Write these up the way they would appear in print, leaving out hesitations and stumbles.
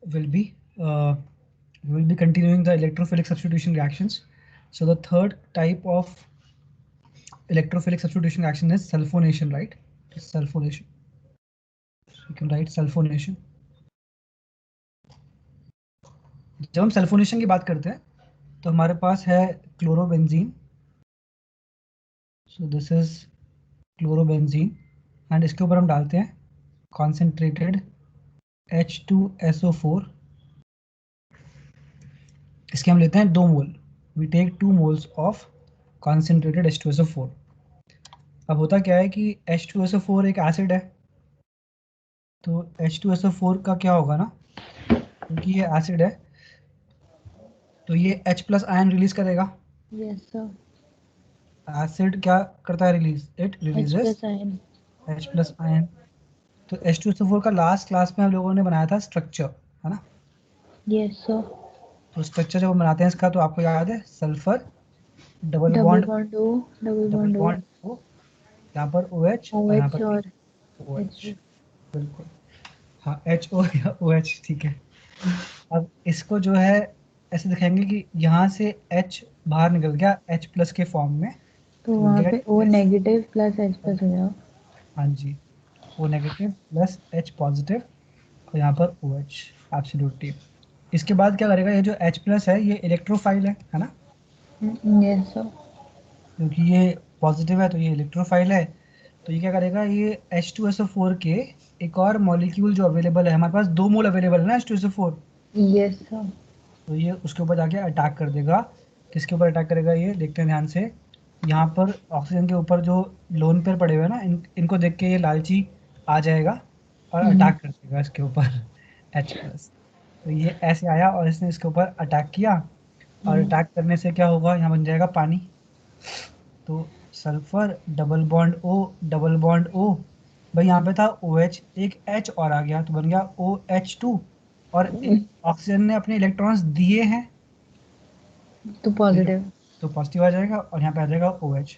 will be we will be continuing the electrophilic substitution reactions. So the third type of electrophilic substitution reaction is sulfonation, right? Sulfonation. You can write sulfonation. जब हम sulphonation की बात करते हैं तो हमारे पास है chlorobenzene. So this is chlorobenzene and इसके ऊपर हम डालते हैं कॉन्सेंट्रेटेड H2SO4. इसके हम लेते हैं 2 mole. We take 2 moles of concentrated H2SO4. अब होता क्या है कि H2SO4 एक एसिड है, तो H2SO4 का क्या होगा ना, क्योंकि ये एसिड है तो ये H+ आयन रिलीज करेगा. Yes sir. एसिड क्या करता है release? It releases H+ ion. H+ ion. तो H2SO4 का लास्ट क्लास में हम लोगों ने बनाया था स्ट्रक्चर, है ना? Yes sir. तो स्ट्रक्चर जब हम बनाते हैं इसका तो आपको याद है sulphur double double bond bond O, double bond O, O, यहाँ पर OH और यहाँ OH पर और OH. H. बिल्कुल, हाँ HO या OH, ठीक है. अब इसको जो है ऐसे दिखाएंगे कि यहाँ से H बाहर निकल गया H+ के फॉर्म में, तो तो वहाँ गेट पे O नेगेटिव प्लस H+ हो जाएगा. हाँ जी, O negative plus H positive और यहाँ पर OH एब्सोल्युटली. इसके बाद क्या करेगा, ये जो H+ है ये इलेक्ट्रोफाइल है ना? Yes sir. क्योंकि ये पॉजिटिव है तो ये इलेक्ट्रोफाइल है. तो ये क्या करेगा, ये H2SO4 के एक और मॉलिक्यूल जो अवेलेबल है, हमारे पास 2 मोल अवेलेबल है ना H2SO4, यस सर. तो ये उसके ऊपर जाके अटैक कर देगा. किसके ऊपर अटैक करेगा ये देखते हैं ध्यान से. यहाँ पर ऑक्सीजन के ऊपर जो लोन पेयर पड़े हुए हैं ना, इनको देख के ये लालची आ जाएगा और अटैक कर देगा इसके ऊपर H+. तो ये ऐसे आया और इसने इसके ऊपर अटैक किया और अटैक करने से क्या होगा, यहाँ बन जाएगा पानी. तो sulphur double bond O, double bond O, भाई यहाँ पे था OH, एक H और आ गया तो बन गया OH2. और ऑक्सीजन ने अपने इलेक्ट्रॉन्स दिए हैं तो पॉजिटिव. तो पॉजिटिव आ जाएगा और यहाँ पे आ जाएगा OH.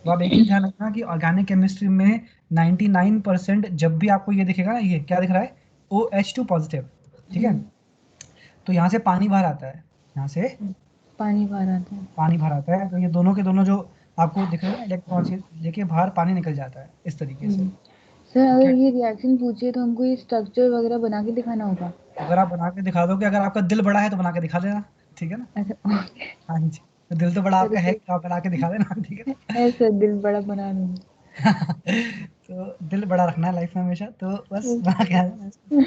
तो आप एक चीज ध्यान रखना कि ऑर्गेनिक केमिस्ट्री में 99% जब भी आपको ये दिखेगा ना, ये क्या दिख रहा है, OH2 पॉजिटिव, ठीक है. तो यहाँ से पानी बाहर आता है, यहाँ से पानी बाहर आता है. पानी बाहर आता है. तो ये दोनों के दोनों जो आपको दिख रहे हैं ना इलेक्ट्रॉन्स, लेके बाहर पानी निकल जाता है इस तरीके से. सर अगर ओके, ये रिएक्शन पूछे तो हमको ये स्ट्रक्चर वगैरह बना के दिखाना होगा. अगर आप बना के दिखा दोगे, अगर आपका दिल बड़ा है तो बना के दिखा देना, ठीक है ना? अच्छा. हाँ जी, तो दिल तो बड़ा आपका है, सर तो आप बना के दिखा देना, ठीक है ना? ऐसा दिल बड़ा बना लूंगी. तो दिल बड़ा रखना है लाइफ में हमेशा, तो बस बना के आ जाना इसको.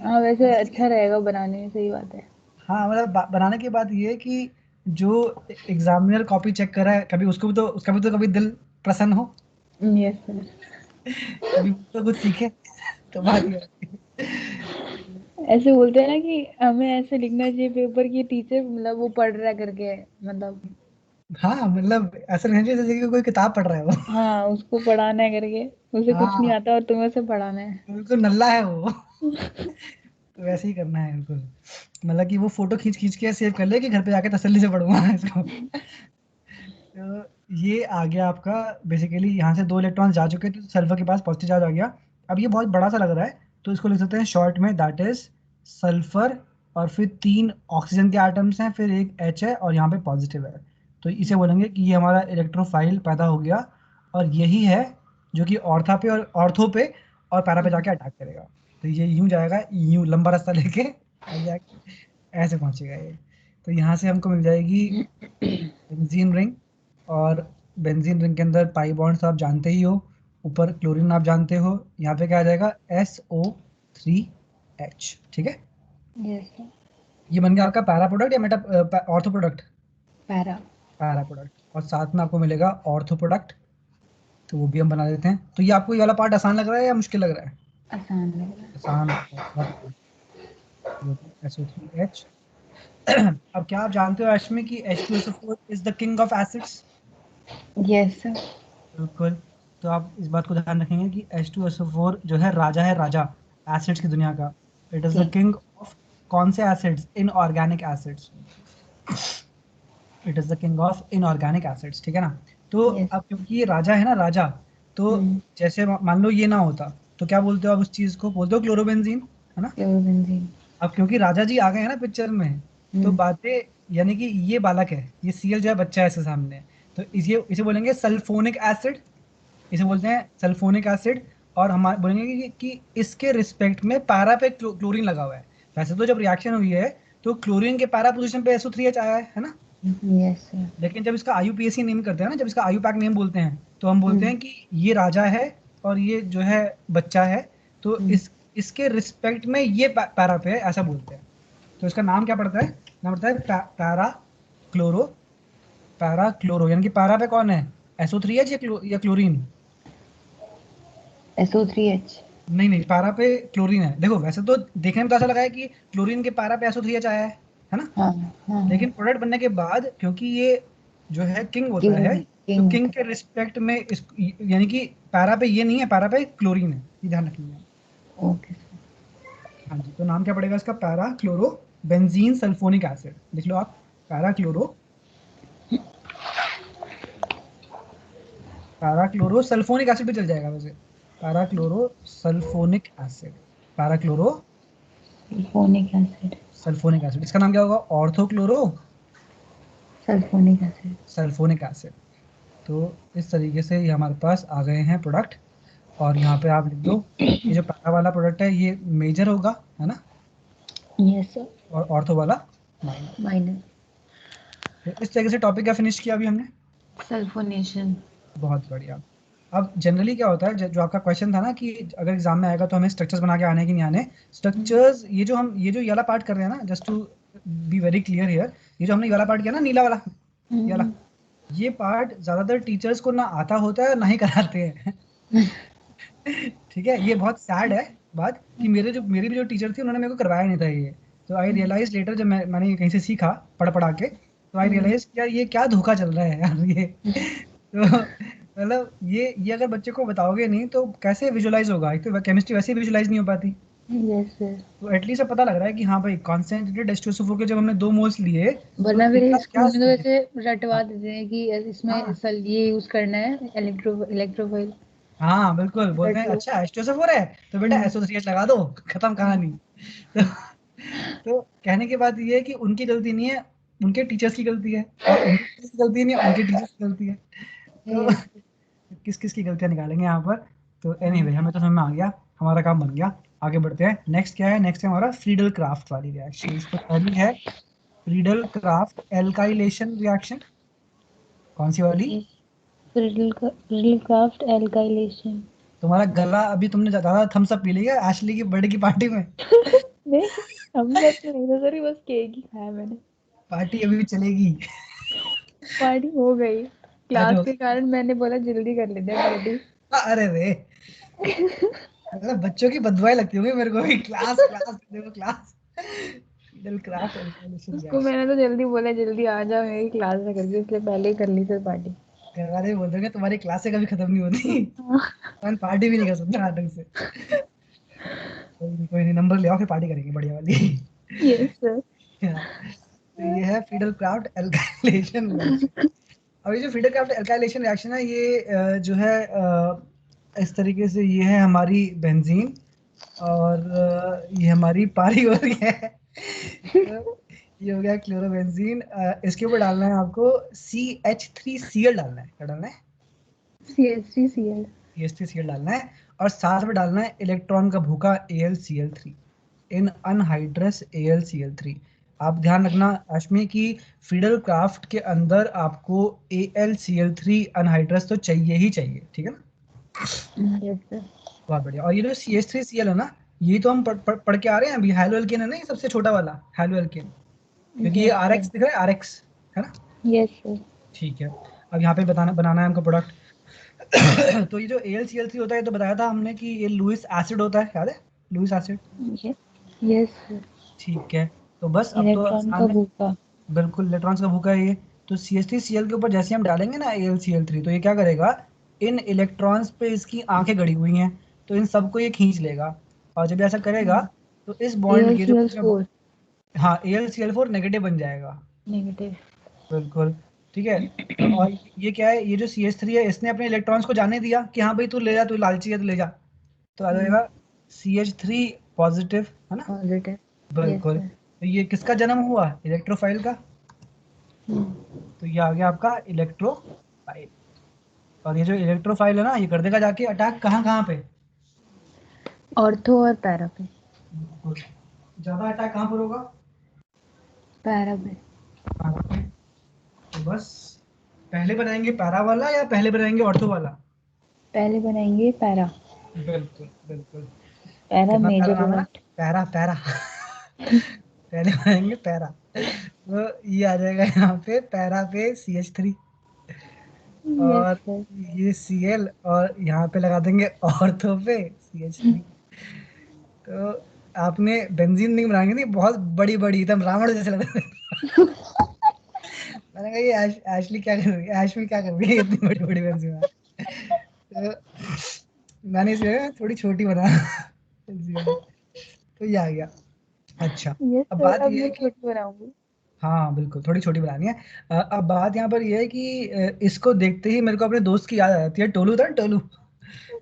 हाँ वैसे अच्छा रहेगा बनाने में. सही बात है. हाँ मतलब बनाने की बात ये है कि जो एग्जामिनर कॉपी चेक कर रहा है, कभी उसको भी तो, उसका भी तो कभी दिल प्रसन्न हो, यस सर. कभी तो कुछ सीखे, तो बात ये है. ऐसे बोलते हैं ना कि हमें ऐसे लिखना चाहिए पेपर की टीचर मतलब वो पढ़ रहा करके मतलब. हाँ मतलब ऐसा नहीं चाहिए जैसे कि कोई किताब पढ़ रहा है वो. हाँ उसको पढ़ाना है करके. उसे कुछ नहीं हाँ आता और तुम्हें उसे पढ़ाना है. बिल्कुल नल्ला है वो. तो वैसे ही करना है बिल्कुल. मतलब कि वो फोटो खींच खींच के सेव कर ले कि घर पे जाके तसल्ली से पढ़ूंगा इसको. तो ये आ गया आपका बेसिकली, यहाँ से 2 इलेक्ट्रॉन जा चुके थे तो सल्फर के पास पॉजिटिव चार्ज आ गया. अब ये बहुत बड़ा सा लग रहा है तो इसको लिख सकते हैं शॉर्ट में, दैट इज सल्फर और फिर 3 ऑक्सीजन के एटम्स हैं, फिर एक H है और यहाँ पे पॉजिटिव है. तो इसे बोलेंगे कि ये हमारा इलेक्ट्रोफाइल पैदा हो गया और यही है जो कि ऑर्थो पे और पैरा पे जाके अटैक करेगा. तो ये यूं जाएगा, यूं लंबा रास्ता लेके ऐसे पहुंचेगा ये. तो यहाँ से हमको मिल जाएगी बेंजीन रिंग. और बेंजीन रिंग के अंदर पाई बॉन्ड्स आप जानते ही हो, ऊपर क्लोरीन आप जानते हो, यहाँ पे क्या आ जाएगा SO3H, ठीक है. Yes sir. ये बन गया आपका पैरा प्रोडक्ट या Meta ortho product. Para. Para product, और साथ में आपको मिलेगा ऑर्थो प्रोडक्ट, तो वो भी हम बना देते हैं. तो ये आपको ये वाला पार्ट आसान लग रहा है या मुश्किल लग रहा है? आसान लग रहा है. आसान लग रहा है, बहुत आसान. SO3H. अब क्या आप जानते हो अश्मी कि H2SO4 is the king of acids? Yes sir. बिल्कुल. तो आप इस बात को ध्यान रखेंगे कि H2SO4 जो है राजा एसिड्स की दुनिया का. इट इज द ठीक. किंग ऑफ कौन से acids? Inorganic acids. It is the king of inorganic acids, ठीक है ना? तो यस. अब क्योंकि ये राजा है ना, राजा, तो जैसे मान लो ये ना होता तो क्या बोलते हो आप उस चीज को? बोलते हो क्लोरोबेंजीन, है ना? क्लोरोबेंजीन. अब क्योंकि राजा जी आ गए हैं ना पिक्चर में, तो बातें, यानी कि ये बालक है, ये सीएल जो है बच्चा है इसके सामने, तो इसे इसे बोलेंगे सल्फोनिक एसिड, इसे बोलते हैं सल्फोनिक एसिड। और हम बोलेंगे कि इसके रिस्पेक्ट में पैरा पे क्लोरीन लगा हुआ है। वैसे तो जब रिएक्शन हुई है तो क्लोरीन के पैरा पोजीशन पे SO3H आया है ना। Yes sir. लेकिन जब इसका IUPAC नेम करते हैं ना, जब इसका IUPAC नेम बोलते हैं, तो हम बोलते हैं कि ये राजा है और ये जो है बच्चा है, तो इसके रिस्पेक्ट में ये पैरा पे है, ऐसा बोलते हैं। तो इसका नाम क्या पड़ता है? नाम पड़ता है पैरा क्लोरो। पैरा क्लोरो, यानी कि पैरा पे कौन है? SO3H या क्लोरीन? SO3H। नहीं, पैरा पे क्लोरीन है। देखो वैसे तो देखने में तो ऐसा लगा है कि क्लोरीन के पैरा पे SO3H आया है ना। हाँ हाँ। लेकिन प्रोडक्ट बनने के बाद, क्योंकि ये जो है किंग होता है, तो किंग किंग के रिस्पेक्ट में इस, यानी कि पैरा पे ये नहीं है, पैरा पे क्लोरीन है, ये ध्यान रखिएगा। Okay sir. हाँ जी, तो नाम क्या पड़ेगा इसका? Para chloro benzene sulphonic acid, लिख लो आप। Para chloro, para chloro sulphonic acid भी चल जाएगा वैसे। Para chloro sulphonic acid, para chloro sulphonic acid. Sulphonic acid. इसका नाम क्या होगा? Ortho chloro sulphonic acid. Sulphonic acid. तो इस तरीके से ये हमारे पास आ गए हैं प्रोडक्ट। और यहाँ पे आप लिख दो, ये जो पहला वाला प्रोडक्ट है ये मेजर होगा, है ना, यस सर। और ऑर्थो वाला माइनर। माइनर। तो इस तरीके से टॉपिक क्या फिनिश किया अभी हमने? सल्फोनेशन। बहुत बढ़िया। अब जनरली क्या होता है, जो आपका क्वेश्चन था ना कि अगर एग्जाम में आएगा तो हमें स्ट्रक्चर्स बना के आने की नहीं आने, स्ट्रक्चर्स, ये जो ये वाला पार्ट कर रहे हैं ना, just to be very clear here, ये जो हमने ये वाला पार्ट किया ना, नीला वाला, ये वाला, ये पार्ट ज्यादातर टीचर्स को ना आता होता है ना ही कराते हैं। ठीक है, ये बहुत सैड है बात कि मेरी भी जो टीचर थी उन्होंने मेरे को करवाया नहीं था ये। तो आई रियलाइज लेटर, जब मैंने ये कहीं से सीखा पढ़ पढ़ा के, तो आई रियलाइज यार ये क्या धोखा चल रहा है यार ये। तो मतलब ये अगर बच्चे को बताओगे नहीं तो कैसे विजुलाइज होगा? एक तो केमिस्ट्री वैसे ही विजुलाइज नहीं हो पाती। Yes sir. तो एटलीस्ट अब पता लग रहा है कि हाँ भाई, कॉन्सेंट्रेटेड H2SO4 के जब हमने 2 मोल्स लिए तो वरना फिर इनका क्या स्कूल में तो स्थिति? वैसे रटवा देते हैं कि इसमें हाँ ये यूज करना है, इलेक्ट्रोफाइल। हाँ बिल्कुल, बोलते हैं रट लो। अच्छा H2SO4 है तो बेटा SO3H लगा दो, खत्म कहानी। तो, तो कहने की बात ये है कि उनकी गलती नहीं है, उनके टीचर्स की गलती है, और उनकी टीचर्स की गलती नहीं है, उनके टीचर्स की गलती है। तो यस। किस किस की गलतियां निकालेंगे यहाँ पर? तो एनीवे हमें तो समझ में आ गया, हमारा काम बन गया। आगे बढ़ते हैं। नेक्स्ट क्या है? नेक्स्ट है हमारा फ्रीडल क्राफ्ट वाली रिएक्शन। तो पहली है फ्रीडल क्राफ्ट एल्काइलेशन रिएक्शन। कौन सी वाली? Friedel craft alkylation. तुम्हारा गला अभी, तुमने ज्यादा थम्स अप पी लिया एशली की बर्थडे की पार्टी में। नहीं, हम सब तो नहीं था सर, बस केक ही खाया मैंने। पार्टी अभी भी चलेगी। पार्टी हो गई, अच्छा, क्लास के कारण मैंने बोला जल्दी कर लेते हैं पार्टी। अरे रे, मतलब बच्चों की बददुआएं लगती होंगी मेरे को भी, क्लास क्लास देखो क्लास। फ्रीडल क्राफ्ट एल्काइलेशन उसको रिएक्शन। मैंने तो जल्दी बोला जल्दी आ जाओ मेरी क्लास में करके, इसलिए पहले ही कर ली सर पार्टी। घर वाले बोल दोगे तुम्हारी क्लास से कभी खत्म नहीं होती, अपन पार्टी भी नहीं कर सकते ढंग से। कोई नहीं, नंबर ले आओ फिर पार्टी करेंगे बढ़िया वाली। Yes sir. तो ये है फ्रीडल क्राफ्ट एल्काइलेशन रिएक्शन। अब ये जो फ्रीडल क्राफ्ट एल्काइलेशन रिएक्शन है, ये जो है इस तरीके से, ये है हमारी बेंजीन, और ये हमारी पारी हो रही है। तो ये हो गया क्लोरोबेंजीन। इसके ऊपर डालना है आपको CH3Cl डालना है। क्या डालना है? CH3Cl। CH3Cl डालना है, और साथ में डालना है इलेक्ट्रॉन का भूखा AlCl3 इन अनहाइड्रस AlCl3। आप ध्यान रखना अश्मी की फ्रीडल क्राफ्ट के अंदर आपको AlCl3 अनहाइड्रस तो चाहिए ही चाहिए, ठीक है ना। Yes sir. बहुत बढ़िया। और ये जो CH3Cl है ना, ये तो हम पढ़ के आ रहे हैं अभी, हैलो एल्केन है ना, ये सबसे छोटा वाला हैलो एल्केन, क्योंकि ये यस RX सर। दिख रहा है, RX है ना। Yes sir. ठीक है, अब यहाँ पे बनाना है हमको प्रोडक्ट। तो ये जो AlCl3 होता है, तो बताया था हमने कि ये लुईस एसिड होता है, याद है? Lewis acid. Yes sir. ठीक है, तो बस अब तो इलेक्ट्रॉन का आसान है। भूखा। बिल्कुल, इलेक्ट्रॉन्स का भूखा है ये। तो CH3Cl के ऊपर जैसे हम डालेंगे ना AlCl3, तो ये क्या करेगा, इन इलेक्ट्रॉन्स पे इसकी आंखें गड़ी हुई हैं, तो इन सबको ये खींच लेगा। और जब ऐसा करेगा तो इस बॉन्ड के जो AlCl4 हाँ AlCl4 नेगेटिव बन जाएगा। नेगेटिव। बिल्कुल, ठीक है। और ये क्या है, ये जो CH3 है, इसने अपने इलेक्ट्रॉन्स को जाने दिया कि हाँ भाई तू ले जा, तू लालची है, तू ले जा। तो आ जाएगा CH3 पॉजिटिव, है ना। पॉजिटिव। बिल्कुल। तो ये किसका जन्म हुआ, इलेक्ट्रोफाइल का। तो ये आ गया आपका इलेक्ट्रोफाइल। और ये जो इलेक्ट्रोफाइल है ना, ये कर देगा जाके अटैक कहाँ कहाँ पे, ऑर्थो और पैरा पे। बिल्कुल। ज्यादा अटैक कहाँ पर होगा, पैरा पे। पैरा पे। तो बस पहले बनाएंगे पैरा वाला या पहले बनाएंगे ऑर्थो वाला। पहले बनाएंगे पैरा। बिल्कुल बिल्कुल। पैरा कितना प्यारा मेजर नाम है ना, यूनिट। Para para. पहले बनाएंगे पैरा, तो ये आ जाएगा यहाँ पे पैरा पे CH3, यस और सर। ये Cl, और यहाँ पे लगा देंगे ऑर्थो पे CH3। तो आपने बेंजीन नहीं बनाएंगे, नहीं बहुत बड़ी बड़ी एकदम रावण जैसे लग रहे हैं। मैंने कहा ये एशली क्या कर रही है, एशली क्या कर रही है इतनी बड़ी बड़ी बेंजीन। तो मैंने इसे थोड़ी छोटी बना बेंजीन। तो ये आ गया। अच्छा, यस अब सर, बात अब ये है मैं कि छोटी बनाऊंगी। हाँ बिल्कुल थोड़ी छोटी बनानी है। अब बात यहाँ पर ये है कि इसको देखते ही मेरे को अपने दोस्त की याद आ जाती है, टोलू था ना, टोलू।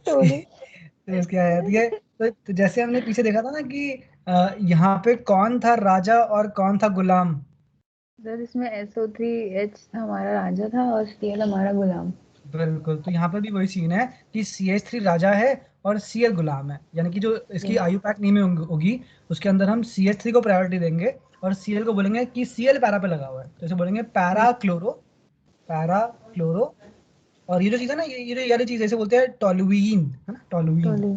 टोलू। तो उसकी याद आ जाती है। तो जैसे हमने पीछे देखा था ना कि यहाँ पे कौन था राजा और कौन था गुलाम। सर इसमें SO3H हमारा राजा था और Cl हमारा गुलाम। बिल्कुल, तो यहाँ पर भी वही सीन है कि CH3 राजा है और Cl गुलाम है, यानी कि जो इसकी यस। आयु पैक नहीं में होगी उसके अंदर हम CH3 को प्रायोरिटी देंगे और Cl को बोलेंगे कि Cl पैरा पे लगा हुआ है, तो इसे बोलेंगे पैरा क्लोरो, पैरा क्लोरो। और ये जो चीज़ है ना, ये जो वाली चीज़ ऐसे बोलते हैं टॉलुइन, है ना, टॉलुइन। टोलू।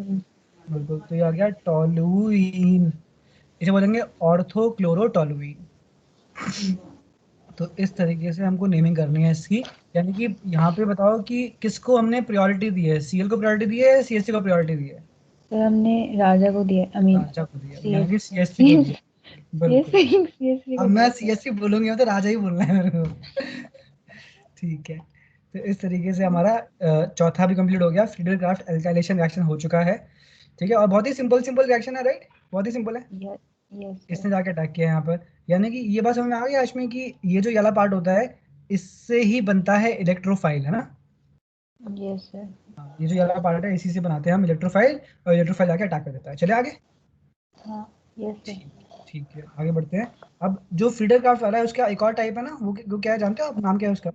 बिल्कुल, तो ये आ गया टॉलुइन, इसे बोलेंगे ऑर्थो क्लोरो टॉलुइन। तो इस तरीके से हमको नेमिंग करनी है इसकी। यानी कि यहाँ पे बताओ कि किसको हमने प्रायोरिटी दी है, Cl को प्रायोरिटी दी है या CH3 को प्रायोरिटी दी है। सर हमने राजा को दिया, आई मीन राजा को दिया, यानी CS। कि CH3 को दिया। बिल्कुल। CS अब को मैं दिया सर। CH3 बोलूंगी तो राजा ही बोलना है मेरे को। ठीक है। तो इस तरीके से हमारा चौथा भी कंप्लीट हो गया, फ्रीडल क्राफ्ट एल्काइलेशन रिएक्शन हो चुका है। ठीक है, और बहुत ही सिंपल सिंपल रिएक्शन है, राइट, बहुत ही सिंपल है। यस। Yes sir. इसने जाके अटैक किया यहाँ पर, यानी कि ये बात समझ में आ गई आशमी की ये जो वाला पार्ट होता है इससे ही बनता है इलेक्ट्रोफाइल, है ना। Yes sir. हाँ, ये जो वाला पार्ट है इसी से बनाते हैं हम इलेक्ट्रोफाइल, और इलेक्ट्रोफाइल जाके अटैक कर देता है। चले आगे। हाँ। Yes sir. ठीक, ठीक है, आगे बढ़ते हैं। अब जो फीडर क्राफ्ट वाला है उसका एक और टाइप है ना, वो क्या है जानते हो आप, नाम क्या है उसका।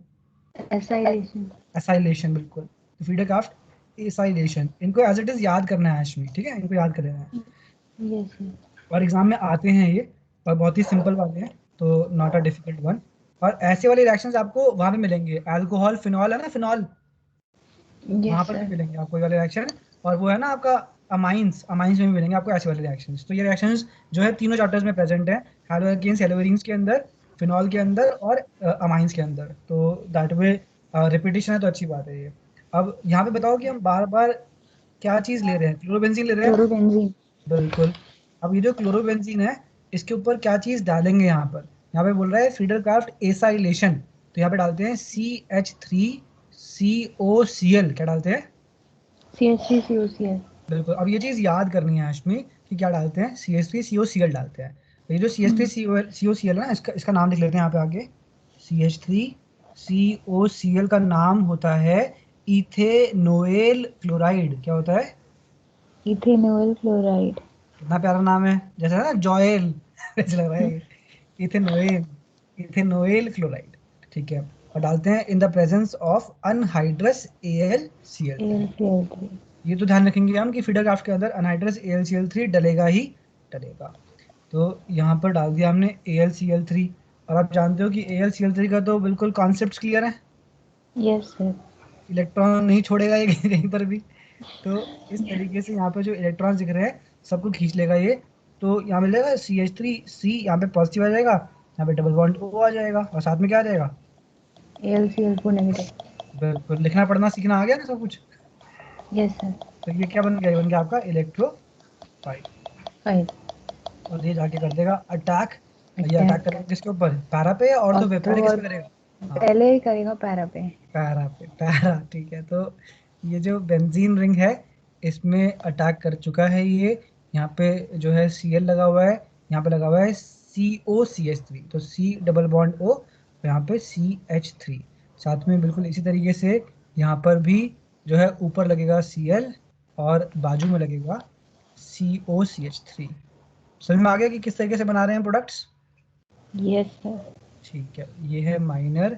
एसाइलेशन। एसाइलेशन, बिल्कुल। तो फीडर क्राफ्ट एसाइलेशन, इनको एज इट इज याद करना है आशमी, ठीक है, इनको याद कर लेना है। Yes sir. और एग्जाम में आते हैं ये, और बहुत ही सिंपल वाले हैं, तो नॉट अ डिफिकल्ट वन। और ऐसे वाले रिएक्शंस आपको वहां पे मिलेंगे, अल्कोहल फिनॉल है ना, फिनॉल, वहां यस पर भी सर। मिलेंगे आपको ये वाले रिएक्शन। और वो है ना आपका अमाइंस, अमाइंस में भी मिलेंगे आपको ऐसे वाले रिएक्शंस। तो ये रिएक्शंस जो है तीनों चैप्टर्स में प्रेजेंट है, हैलोएल्केन्स हेलोइरिन्स के अंदर, फिनॉल के अंदर, और अमाइंस के अंदर। तो दैट वे रिपीटिशन है, तो अच्छी बात है ये। अब यहाँ पे बताओ कि हम बार बार क्या चीज ले रहे हैं, क्लोरोबेंजीन ले रहे हैं। क्लोरोबेंजीन। बिल्कुल। अब ये जो क्लोरोबेंजीन है इसके ऊपर क्या चीज डालेंगे यहाँ पर, यहाँ पे बोल रहा है फीडर क्राफ्ट एसाइलेशन, तो यहाँ पे डालते हैं CH3COCl, क्या डालते हैं। CH3COCl। बिल्कुल। अब ये चीज याद करनी है अश्मी कि क्या डालते हैं, CH3COCl डालते हैं। तो ये जो CH3COCl है ना, इसका इसका नाम लिख लेते हैं यहाँ पे आगे। CH3COCl का नाम होता है इथेनोएल क्लोराइड, क्या होता है। Ethanol chloride. कितना प्यारा नाम है, जैसे है ना जॉयल, ऐसे लग रहा है। इथेनोएल, इथेनोएल क्लोराइड। ठीक है, और डालते हैं in the presence of anhydrous AlCl3। AlCl3। ये तो ध्यान रखेंगे हम कि फीडर क्राफ्ट के अंदर अनहाइड्रस AlCl3 डलेगा ही डलेगा। तो यहाँ पर डाल दिया हमने AlCl3। और आप जानते हो कि AlCl3 का तो बिल्कुल कॉन्सेप्ट क्लियर है, यस सर। इलेक्ट्रॉन नहीं छोड़ेगा ये कहीं पर भी। तो इस तरीके से यहाँ पे जो इलेक्ट्रॉन दिख रहे हैं सबको खींच लेगा ये। तो यहाँ मिलेगा CH3C, यहाँ पे पॉजिटिव आ जाएगा, यहाँ पे डबल बॉन्ड O आ जाएगा, और साथ में क्या आ जाएगा। AlCl4 negative. बिल्कुल, लिखना पढ़ना सीखना आ गया ना सब कुछ। Yes sir. तो ये क्या बन गया, ये बन गया आपका इलेक्ट्रोफाइल। 5। और ये जाके कर देगा अटैक। ये अटैक अटैक। करेगा किसके ऊपर, पैरा पे या ऑर्थो पे, ऑर्थो पहले किस और पे करेगा। हाँ, पहले ही करेगा पैरा पे। पैरा पे, पैरा, ठीक है। तो ये जो बेंजीन रिंग है इसमें अटैक कर चुका है ये। यहाँ पे जो है Cl लगा हुआ है, यहाँ पे लगा हुआ है COCH3, तो C डबल बॉन्ड O, यहाँ पे CH3 साथ में। बिल्कुल इसी तरीके से यहाँ पर भी जो है ऊपर लगेगा Cl और बाजू में लगेगा COCH3। समझ में आ गया कि किस तरीके से बना रहे हैं प्रोडक्ट्स? Yes sir. ठीक है, ये है माइनर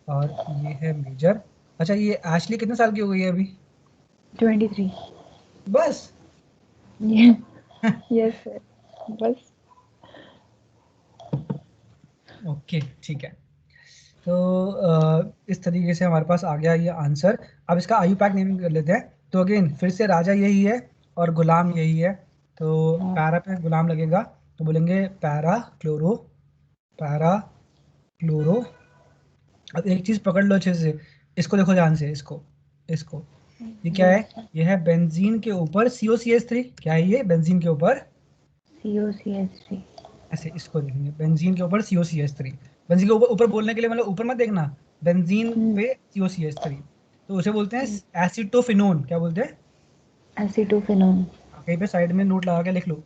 और ये है मेजर। अच्छा, ये एशली कितने साल की हो गई है अभी? 23। बस? यस सर, बस। ओके, ठीक है। तो इस तरीके से हमारे पास आ गया ये आंसर। अब इसका आयु पैक नेमिंग कर लेते हैं। तो अगेन फिर से राजा यही है और गुलाम यही है। तो हाँ। पैरा पे गुलाम लगेगा, तो बोलेंगे पैरा क्लोरो, पैरा क्लोरो। अब एक चीज पकड़ लो अच्छे से, इसको देखो ध्यान से, इसको इसको ये क्या है? Yes sir. ये है बेंजीन के ऊपर COCH3। क्या है ये? बेंजीन के ऊपर COCH3। ऐसे, इसको देखेंगे बेंजीन के ऊपर COCH3। बेंजीन के ऊपर, ऊपर बोलने के लिए मतलब ऊपर मत देखना, बेंजीन पे COCH3, तो उसे बोलते हैं एसिटोफिनोन। क्या बोलते हैं? एसिटोफिनोन। कहीं पे साइड में नोट लगा के लिख लो।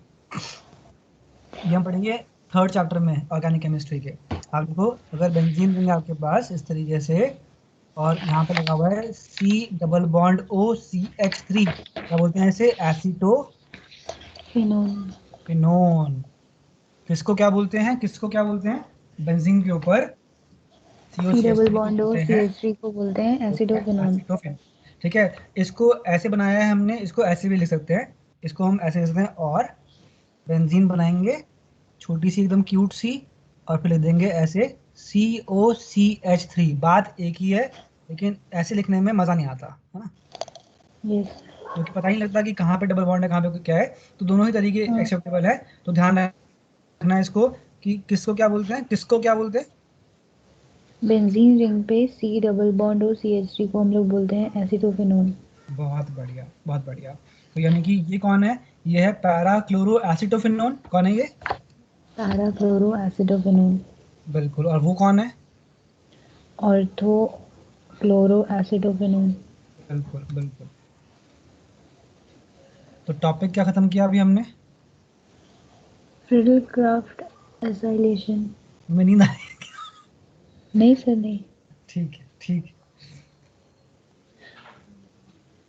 ये हम पढ़ेंगे थर्ड चैप्टर में ऑर्गेनिक केमिस्ट्री के। आप देखो, अगर बेंजीन देंगे आपके पास इस तरीके से और यहाँ पे लगा हुआ है C+O CH3, क्या बोलते हैं इसे? फिनोन। एसिटोफिनोन। किसको क्या बोलते हैं? किसको क्या बोलते हैं? बेंजीन के ऊपर C डबल COCH3 को बॉन्ड O बोलते हैं CH3 को बोलते हैं एसिटोफिनोन। एसिटोफिन। ठीक है, इसको ऐसे बनाया है हमने, इसको ऐसे भी लिख सकते हैं। इसको हम ऐसे लिख सकते हैं, और बेंजीन बनाएंगे छोटी सी एकदम क्यूट सी, और फिर लिख देंगे ऐसे COCH3। बात एक ही है, लेकिन ऐसे लिखने में मजा नहीं आता है ना, यस। क्योंकि पता ही नहीं लगता कि कहाँ पे डबल बॉन्ड है, कहाँ पे क्या है। तो दोनों ही तरीके हाँ। एक्सेप्टेबल है। तो ध्यान रखना है इसको कि किसको क्या बोलते हैं, किसको क्या बोलते हैं। बेंजीन रिंग पे C double bond O CH3 को हम लोग बोलते हैं एसिटोफिनोन। बहुत बढ़िया, बहुत बढ़िया। तो यानी कि ये कौन है? ये है पैरा क्लोरो एसिटोफिनोन। कौन है ये? Para chloro acetophenone. बिल्कुल। और वो कौन है? Ortho chloro acetophenone. बिल्कुल बिल्कुल। तो टॉपिक क्या खत्म किया अभी हमने? Friedel Crafts acylation. हमें नींद आ रही है। नहीं सर, नहीं। ठीक है, ठीक है।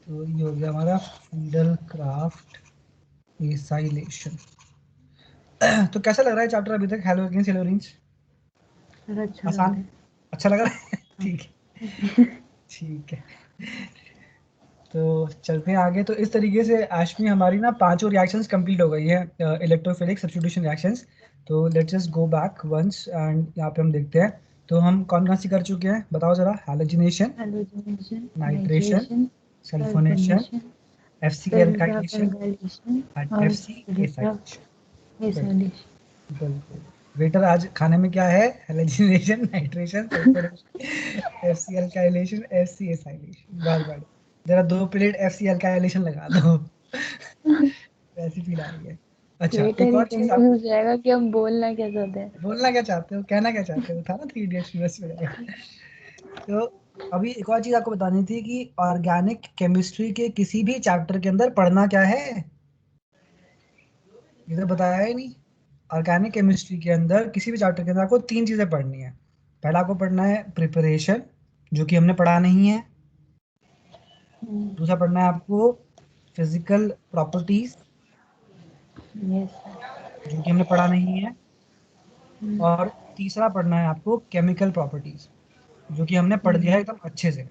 तो ये हो गया हमारा फ्रीडल क्राफ्ट एसाइलेशन। तो कैसा लग रहा है चैप्टर अभी तक? हेलोजेंस हेलोरेंस सर अच्छा लग आसान, रहा है। अच्छा लग रहा है? ठीक है, ठीक है। तो चलते हैं आगे। तो इस तरीके से आशमी हमारी ना पांचों रिएक्शंस कंप्लीट हो गई है, इलेक्ट्रोफिलिक सब्स्टिट्यूशन रिएक्शंस। तो let's just go back once and यहाँ पे हम देखते हैं। तो हम कौन कौन सी कर चुके हैं बताओ जरा? Halogenation, halogenation, nitration, nitration, sulphonation, sulphonation, FC Friedel Crafts alkylation alkylation and और FC Friedel Crafts acylation. Acylation. बिल्कुल। वेटर, आज खाने में क्या है? Halogenation, nitration, sulphonation, FC alkylation, FC acylation. बहुत बढ़िया। जरा 2 प्लेट FC एल्काइलेशन लगा दो। ऐसी फील आ रही है। अच्छा, वेटर एक ही और चीज कंफ्यूज आप हो जाएगा कि हम बोलना क्या चाहते हैं। बोलना क्या चाहते हो, कहना क्या चाहते हो, था ना 3 इडियट्स में जाएगा। तो अभी एक और चीज आपको बतानी थी कि ऑर्गेनिक केमिस्ट्री के किसी भी चैप्टर के अंदर पढ़ना क्या है, ये तो बताया ही नहीं। ऑर्गेनिक केमिस्ट्री के अंदर किसी भी चैप्टर के अंदर आपको 3 चीजें पढ़नी है। पहला आपको पढ़ना है प्रिपरेशन, जो कि हमने पढ़ा नहीं है। दूसरा पढ़ना है आपको फिजिकल प्रॉपर्टीज, यस। जो कि हमने पढ़ा नहीं है। और तीसरा पढ़ना है आपको केमिकल प्रॉपर्टीज, जो कि हमने पढ़ लिया है एकदम अच्छे से। यस।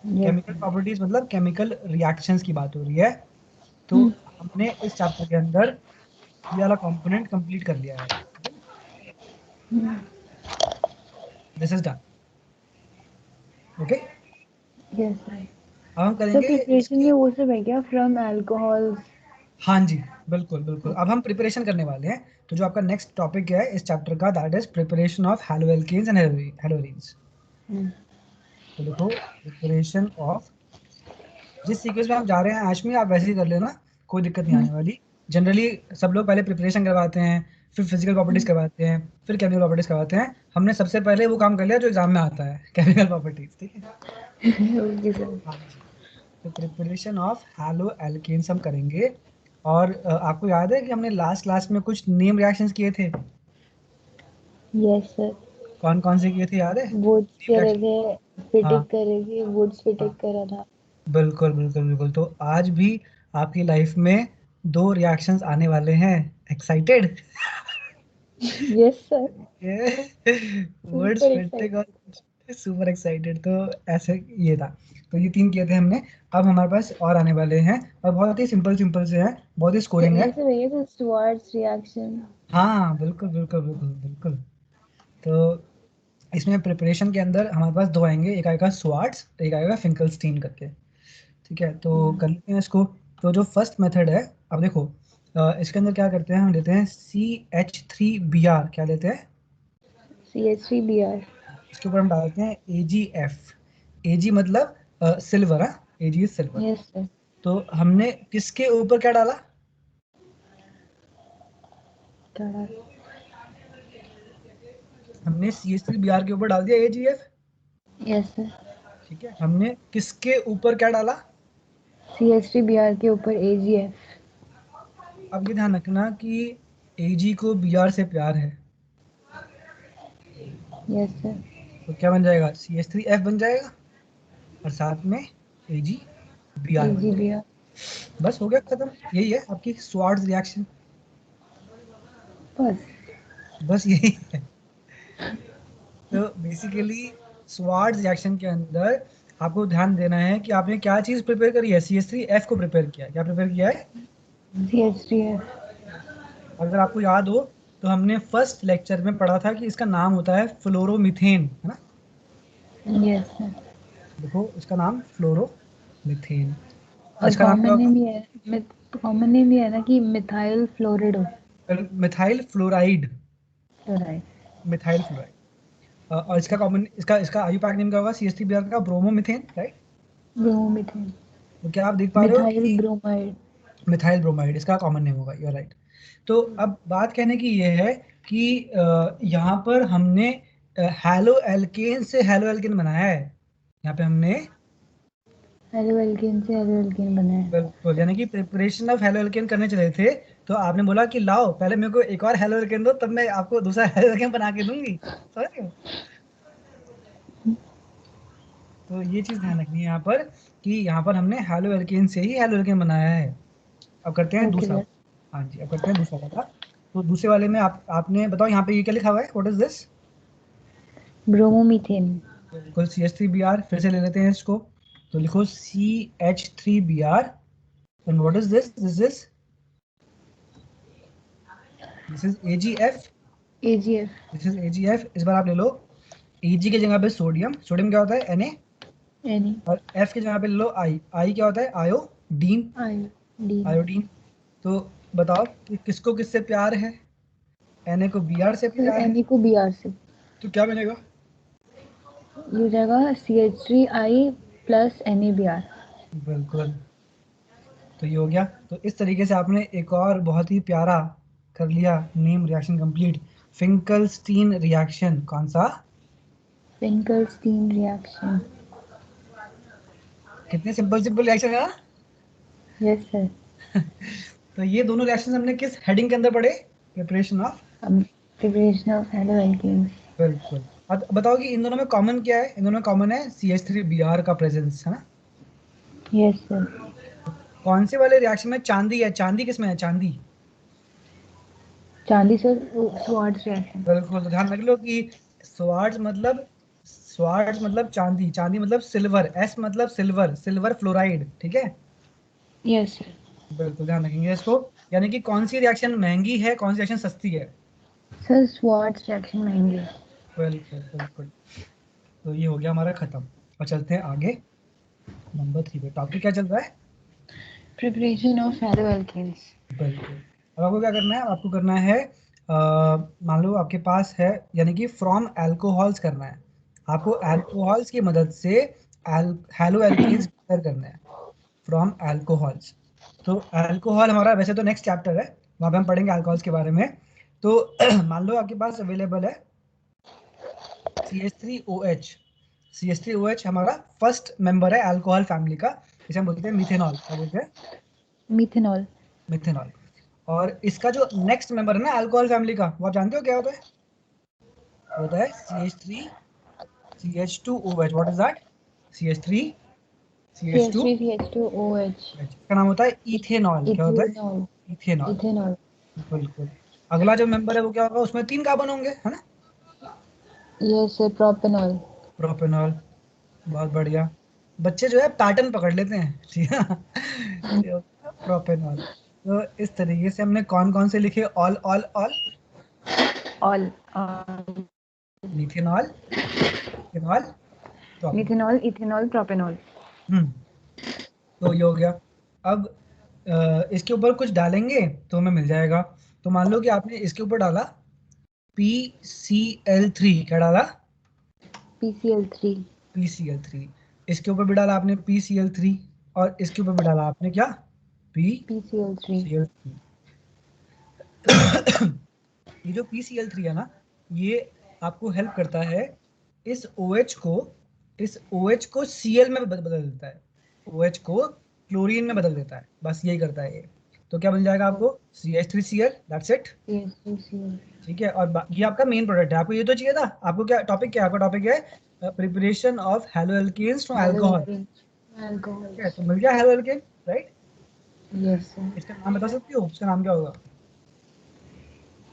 केमिकल प्रॉपर्टीज मतलब केमिकल रिएक्शंस की बात हो रही है। तो हमने इस चैप्टर के अंदर ये वाला कंपोनेंट कंप्लीट कर लिया है। This is done. Okay, yes. अब हम सर करेंगे प्रिपरेशन में इसकी। वो सब है क्या, फ्रॉम अल्कोहल? हाँ जी, बिल्कुल बिल्कुल। अब हम प्रिपरेशन करने वाले हैं। तो जो आपका नेक्स्ट टॉपिक है इस चैप्टर का, that is preparation of haloalkanes and haloarenes. तो देखो, प्रिपरेशन ऑफ, जिस सीक्वेंस में हम जा रहे हैं आशमी, आप वैसे ही कर लेना, कोई दिक्कत नहीं आने वाली। जनरली सब लोग पहले प्रिपरेशन करवाते हैं, फिर फिजिकल प्रॉपर्टीज करवाते हैं, फिर केमिकल प्रॉपर्टीज करवाते हैं। हमने सबसे पहले वो काम कर लिया जो एग्जाम में आता है, केमिकल प्रॉपर्टीज। ठीक है, ओके सर। हाँ जी। तो प्रिपरेशन ऑफ हैलो एल्केन्स हम करेंगे। और आपको याद है कि हमने लास्ट क्लास में कुछ नेम रिएक्शंस किए थे? Yes sir. कौन कौन से किए थे, याद है? वुड्स नेम करे रिएक्शन। थे, पिटिक हाँ करे थे, वुड्स हाँ, पिटिक करा था। बिल्कुल बिल्कुल बिल्कुल। तो आज भी आपकी लाइफ में 2 रिएक्शंस आने वाले हैं, excited? Yes sir, words super fitting excited. और सुपर एक्साइटेड, तो ऐसे ये था। तो ये 3 किए थे हमने। अब हमारे पास और आने वाले हैं, और बहुत ही सिंपल सिंपल से हैं, बहुत ही स्कोरिंग है। जैसे भैया तो स्टुअर्ट्स रिएक्शन। हाँ बिल्कुल बिल्कुल बिल्कुल बिल्कुल। तो इसमें प्रिपरेशन के अंदर हमारे पास 2 आएंगे, एक आएगा स्वार्ट्स, एक आएगा फिंकलस्टीन करके। ठीक है, तो कर लेते हैं इसको। तो जो फर्स्ट मेथड है, अब देखो इसके अंदर क्या करते हैं, हम लेते हैं CH3Br। क्या लेते हैं? CH3Br। इसके ऊपर हम डालते हैं AgF। Ag मतलब सिल्वर। है, Ag is silver. Yes sir. तो हमने किसके ऊपर क्या डाला? हमने CH3Br के ऊपर डाल दिया AgF। Yes sir. ठीक है, हमने किसके ऊपर क्या डाला? CH3Br के ऊपर AgF। अब ये ध्यान रखना कि Ag को Br से प्यार है, यस सर। तो क्या बन जाएगा? CH3F बन जाएगा, और साथ में AgBr बन जाएगा। AgBr। बस हो गया खत्म। यही है आपकी स्वार्ट्स रिएक्शन, बस। बस यही है। तो बेसिकली स्वार्ट्स रिएक्शन के अंदर आपको ध्यान देना है कि आपने क्या चीज प्रिपेयर करी है। CH3F को प्रिपेयर किया है। क्या प्रिपेयर किया है? CH3F। अगर आपको याद हो तो हमने फर्स्ट लेक्चर में पढ़ा था कि इसका नाम होता है फ्लोरोमीथेन, है ना? Yes sir. देखो इसका नाम फ्लोरोमीथेन। और और इसका नाम क्या होगा? कॉमन नेम ये है ना कि methyl fluoride. Methyl fluoride. Fluoride. Methyl fluoride. और इसका कॉमन, इसका इसका आयुपाक नेम क्या होगा CH3Br का? Bromomethane, right? ब्रोमीथेन। तो क्या आप देख पा रहे हो मिथाइल कि ब्रोमाइड। मिथाइल ब्रोमाइड इसका कॉमन नेम होगा, यू राइट। तो अब बात कहने की ये है कि यहाँ पर हमने हैलो एल्केन से हैलो एल्केन बनाया है। यहाँ पे हमने हेलो एल्केन से हेलो एल्केन बना है। बिल्कुल, यानी कि प्रिपरेशन ऑफ हेलो एल्केन करने चले थे, तो आपने बोला कि लाओ पहले मेरे को एक और हेलो एल्केन दो, तब मैं आपको दूसरा हेलो एल्केन बना के दूंगी। समझ रहे हो? तो ये चीज ध्यान रखनी है यहाँ पर, कि यहाँ पर हमने हैलो एल्केन से ही हैलो एल्केन बनाया है। अब करते हैं ओके दूसरा। सर। हाँ जी, अब करते हैं दूसरा वाला। तो दूसरे वाले में आपने बताओ, यहाँ पे ये क्या लिखा हुआ है? What is this? ब्रोमोमीथेन। बिल्कुल CH3Br। फिर से ले लेते हैं इसको। तो लिखो CH3Br। And what is this? This is AgF। AgF। This is AgF। इस बार आप ले लो Ag की जगह पे सोडियम। सोडियम क्या होता है? Na। Any। और F की जगह पे ले लो आई। आई क्या होता है? आयोडीन। आयोडीन। आयोडीन। तो बताओ कि किसको किससे प्यार है? Na को Br से सर प्यार है, Ni को Br से। तो क्या बनेगा? ये हो जाएगा CH3I प्लस NaBr। बिल्कुल। तो ये हो गया। तो इस तरीके से आपने एक और बहुत ही प्यारा कर लिया name reaction complete. Finkelstein reaction. कौन सा? Finkelstein reaction. कितने सिंपल सिंपल रिएक्शन है ना? Yes sir. तो ये दोनों रिएक्शन हमने किस हेडिंग के अंदर पढ़े? Preparation of. अब प्रिपरेशन ऑफ हेलो एल्केन्स। बिल्कुल। अब बताओ कि इन दोनों में कॉमन क्या है? इन दोनों में कॉमन है CH3Br का प्रेजेंस, है ना? Yes sir. कौन से वाले रिएक्शन में चांदी है? चांदी किस में है? चांदी। चांदी सर स्वार्ट्स रिएक्शन। बिल्कुल, तो ध्यान रख लो कि स्वार्ट्स मतलब चांदी, चांदी मतलब सिल्वर, S मतलब सिल्वर, सिल्वर फ्लोराइड। ठीक है, यस सर। बिल्कुल ध्यान रखेंगे इसको। यानी कि कौन सी रिएक्शन महंगी है, कौन सी रिएक्शन सस्ती है? सर स्वार्ट्स रिएक्शन महंगी। बिल्कुल बिल्कुल। तो ये हो गया हमारा खत्म। और चलते हैं आगे नंबर 3 पे। टॉपिक क्या चल रहा है? Preparation of halo alkanes. बिल्कुल। अब आपको क्या करना है? आपको करना है मान लो आपके पास है, यानी कि फ्रॉम अल्कोहल्स करना है। आपको अल्कोहल्स की मदद से हैलो एल्केन्स प्रिपेयर करना है फ्रॉम अल्कोहल्स। तो अल्कोहल हमारा वैसे तो नेक्स्ट चैप्टर है, वहाँ पे हम पढ़ेंगे अल्कोहल्स के बारे में। तो मान लो आपके पास अवेलेबल है CH3OH। CH3OH हमारा फर्स्ट मेंबर है अल्कोहल फैमिली का। इसे हम बोलते हैं मिथेनॉल। क्या बोलते हैं? मिथेनॉल। मिथेनॉल। और इसका जो नेक्स्ट मेंबर है ना अल्कोहल फैमिली का, वो आप जानते हो क्या होता है? होता है CH3CH2OH। What is that? CH3CH2। CH3CH2OH। इसका नाम होता है इथेनॉल। क्या होता है? इथेनॉल। इथेनॉल। इथेनॉल। बिल्कुल। अगला जो मेंबर है वो क्या होगा, उसमें 3 कार्बन होंगे, है ना? Yes sir, propanol. प्रोपेनॉल। बहुत बढ़िया। बच्चे जो है पैटर्न पकड़ लेते हैं, ठीक है। तो प्रोपेनॉल। तो इस तरीके से हमने कौन कौन से लिखे, all all all, all, methanol, ethanol, propanol. Methanol, ethanol, propanol. तो ये हो गया। अब इसके ऊपर कुछ डालेंगे तो हमें मिल जाएगा। तो मान लो कि आपने इसके ऊपर डाला PCl3, क्या डाला? PCl3। PCl3। इसके ऊपर भी डाला आपने PCl3, और इसके ऊपर भी डाला आपने क्या, PCl3। PCl3। ये जो PCl3 है ना, ये आपको हेल्प करता है इस OH को, Cl में बदल देता है, OH को क्लोरीन में बदल देता है, बस यही करता है ये। तो क्या बन जाएगा आपको, CH3Cl, दैट्स इट। CH3Cl। ठीक है, और ये आपका मेन प्रोडक्ट है, आपको ये तो चाहिए था। आपको क्या टॉपिक, क्या आपका टॉपिक है, preparation of haloalkanes from alcohol. Halogen, ठीक है, अल्कोहल्स। तो मिल गया हेलोएल्केन, राइट? Yes sir. इसका नाम बता सकती हो, उसका नाम क्या होगा?